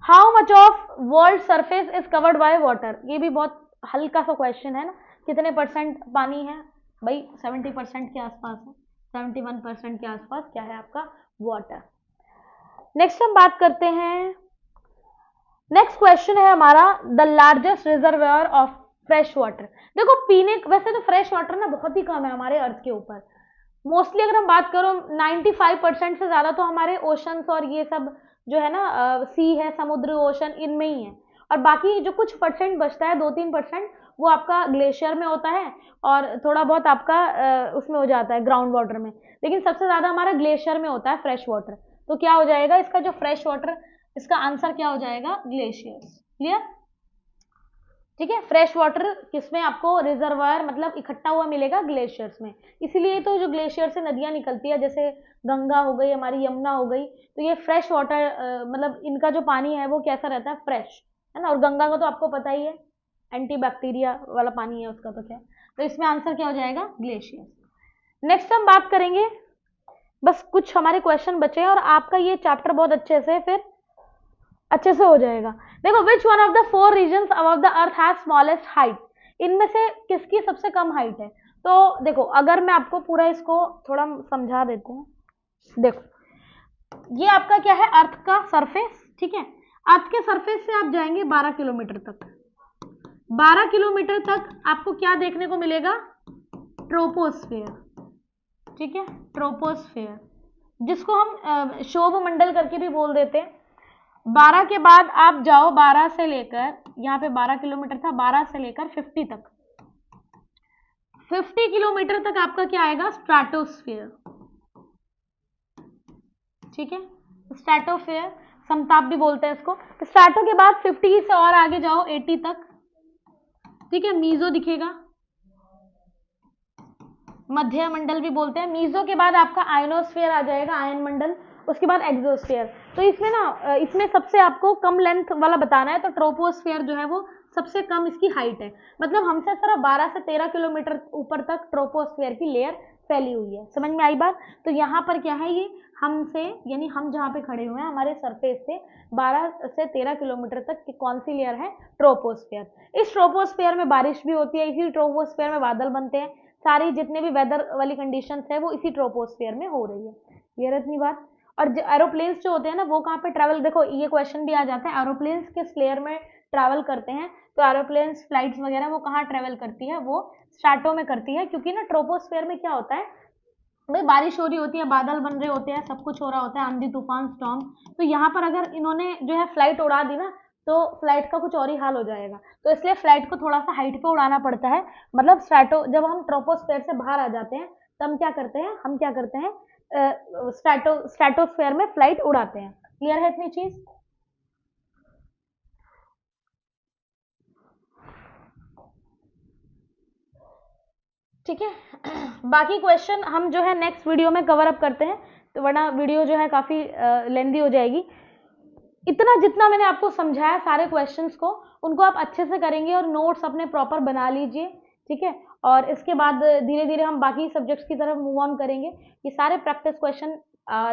how much of world surface is covered by water. ये भी बहुत हल्का सा क्वेश्चन है ना, कितने परसेंट पानी है भाई, 70% के आसपास है, 71% के आसपास क्या है आपका, वाटर। नेक्स्ट हम बात करते हैं, नेक्स्ट क्वेश्चन है हमारा, the largest reservoir of fresh water. देखो पीने, वैसे तो फ्रेश वाटर ना बहुत ही कम है हमारे अर्थ के ऊपर, मोस्टली अगर हम बात करो 95% से ज्यादा तो हमारे ओशंस और ये सब जो है ना, सी है, समुद्र, ओशन, इनमें ही है, और बाकी जो कुछ परसेंट बचता है 2-3%, वो आपका ग्लेशियर में होता है, और थोड़ा बहुत आपका उसमें हो जाता है ग्राउंड वाटर में, लेकिन सबसे ज्यादा हमारा ग्लेशियर में होता है फ्रेश वाटर। तो क्या हो जाएगा इसका जो फ्रेश वाटर, इसका आंसर क्या हो जाएगा, ग्लेशियर्स। क्लियर, ठीक है। फ्रेश वाटर किसमें आपको रिजर्वायर मतलब इकट्ठा हुआ मिलेगा, ग्लेशियर्स में। इसीलिए तो जो ग्लेशियर से नदियां निकलती है, जैसे गंगा हो गई, हमारी यमुना हो गई, तो ये फ्रेश वाटर, मतलब इनका जो पानी है वो कैसा रहता है, फ्रेश, है ना। और गंगा का तो आपको पता ही है, एंटी बैक्टीरिया वाला पानी है उसका, तो क्या, तो इसमें आंसर क्या हो जाएगा, ग्लेशियर्स। नेक्स्ट हम बात करेंगे, बस कुछ हमारे क्वेश्चन बचे हैं और आपका ये चैप्टर बहुत अच्छे से हो जाएगा। देखो, which one of the 4 regions above the earth has smallest height. इनमें से किसकी सबसे कम हाइट है। तो देखो, अगर मैं आपको पूरा इसको थोड़ा समझा देते हैं, देखो ये आपका क्या है, अर्थ का सरफेस, ठीक है। अर्थ के सरफेस से आप जाएंगे 12 किलोमीटर तक, 12 किलोमीटर तक आपको क्या देखने को मिलेगा? ट्रोपोस्फेयर, ठीक है, ट्रोपोस्फेयर, जिसको हम शोभ मंडल करके भी बोल देते हैं। 12 के बाद आप जाओ, 12 से लेकर, यहाँ पे 12 किलोमीटर था, 12 से लेकर 50 तक, 50 किलोमीटर तक आपका क्या आएगा? स्ट्रेटोस्फेयर, ठीक है, स्ट्रेटोस्फेयर, समताप भी बोलते हैं इसको। स्ट्रेटो के बाद 50 से और आगे जाओ 80 तक, ठीक है, मीजो दिखेगा, मध्य मंडल भी बोलते हैं। मीजो के बाद आपका आयनोस्फेयर आ जाएगा, आयन मंडल, उसके बाद एक्सोस्फेयर। तो इसमें ना, इसमें सबसे आपको कम लेंथ वाला बताना है, तो ट्रोपोस्फेयर जो है वो सबसे कम इसकी हाइट है, मतलब हमसे सिर्फ 12 से 13 किलोमीटर ऊपर तक ट्रोपोस्फेयर की लेयर फैली हुई है। समझ में आई बात? तो यहाँ पर क्या है, ये हमसे, यानी हम जहाँ पे खड़े हुए हैं, हमारे सरफेस से 12 से 13 किलोमीटर तक की कौन सी लेयर है? ट्रोपोस्फेयर। इस ट्रोपोस्फेयर में बारिश भी होती है, इसी ट्रोपोस्फेयर में बादल बनते हैं, सारी जितने भी वेदर वाली कंडीशंस है वो इसी ट्रोपोस्फेयर में हो रही है। क्लियर है इतनी बात? और एरोप्लेन्स जो होते हैं ना, वो कहाँ पे ट्रैवल, देखो ये क्वेश्चन भी आ जाता है, एरोप्लेन्स किस लेयर में ट्रैवल करते हैं? तो एरोप्लेन्स, फ्लाइट्स वगैरह वो कहाँ ट्रैवल करती है? वो स्ट्रैटो में करती है, क्योंकि ना ट्रोपोस्फेयर में क्या होता है भाई, बारिश हो रही होती है, बादल बन रहे होते हैं, सब कुछ हो रहा होता है, आंधी तूफान स्टॉर्म। तो यहाँ पर अगर इन्होंने जो है फ्लाइट उड़ा दी ना, तो फ्लाइट का कुछ और ही हाल हो जाएगा। तो इसलिए फ्लाइट को थोड़ा सा हाइट पे उड़ाना पड़ता है, मतलब स्ट्रैटो, जब हम ट्रोपोस्फेयर से बाहर आ जाते हैं तब हम क्या करते हैं, स्ट्रैटोस्फेयर में फ्लाइट उड़ाते हैं। क्लियर है इतनी चीज? ठीक है। बाकी क्वेश्चन हम जो है नेक्स्ट वीडियो में कवर अप करते हैं, तो वरना वीडियो जो है काफी लेंदी हो जाएगी। इतना जितना मैंने आपको समझाया सारे क्वेश्चंस को, उनको आप अच्छे से करेंगे और नोट्स अपने प्रॉपर बना लीजिए, ठीक है। और इसके बाद धीरे धीरे हम बाकी सब्जेक्ट्स की तरफ मूव ऑन करेंगे। ये सारे प्रैक्टिस क्वेश्चन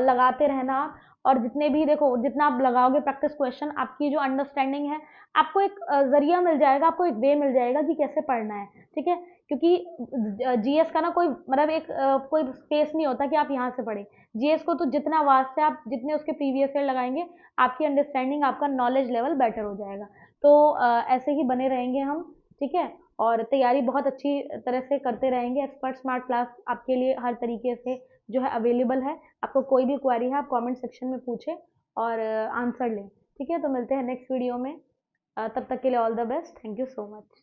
लगाते रहना आप, और जितने भी, देखो जितना आप लगाओगे प्रैक्टिस क्वेश्चन, आपकी जो अंडरस्टैंडिंग है, आपको एक जरिया मिल जाएगा, आपको एक वे मिल जाएगा कि कैसे पढ़ना है, ठीक है। क्योंकि जीएस का ना कोई मतलब एक कोई स्पेस नहीं होता कि आप यहाँ से पढ़ें। जीएस को तो जितना वास्ट है, आप जितने उसके प्रीवियस ईयर लगाएंगे, आपकी अंडरस्टैंडिंग, आपका नॉलेज लेवल बेटर हो जाएगा। तो ऐसे ही बने रहेंगे हम, ठीक है। और तैयारी बहुत अच्छी तरह से करते रहेंगे। एक्सपर्ट स्मार्ट क्लास आपके लिए हर तरीके से जो है अवेलेबल है। आपको कोई भी क्वेरी है, आप कमेंट सेक्शन में पूछें और आंसर लें, ठीक है। तो मिलते हैं नेक्स्ट वीडियो में, तब तक के लिए all the best, thank you so much.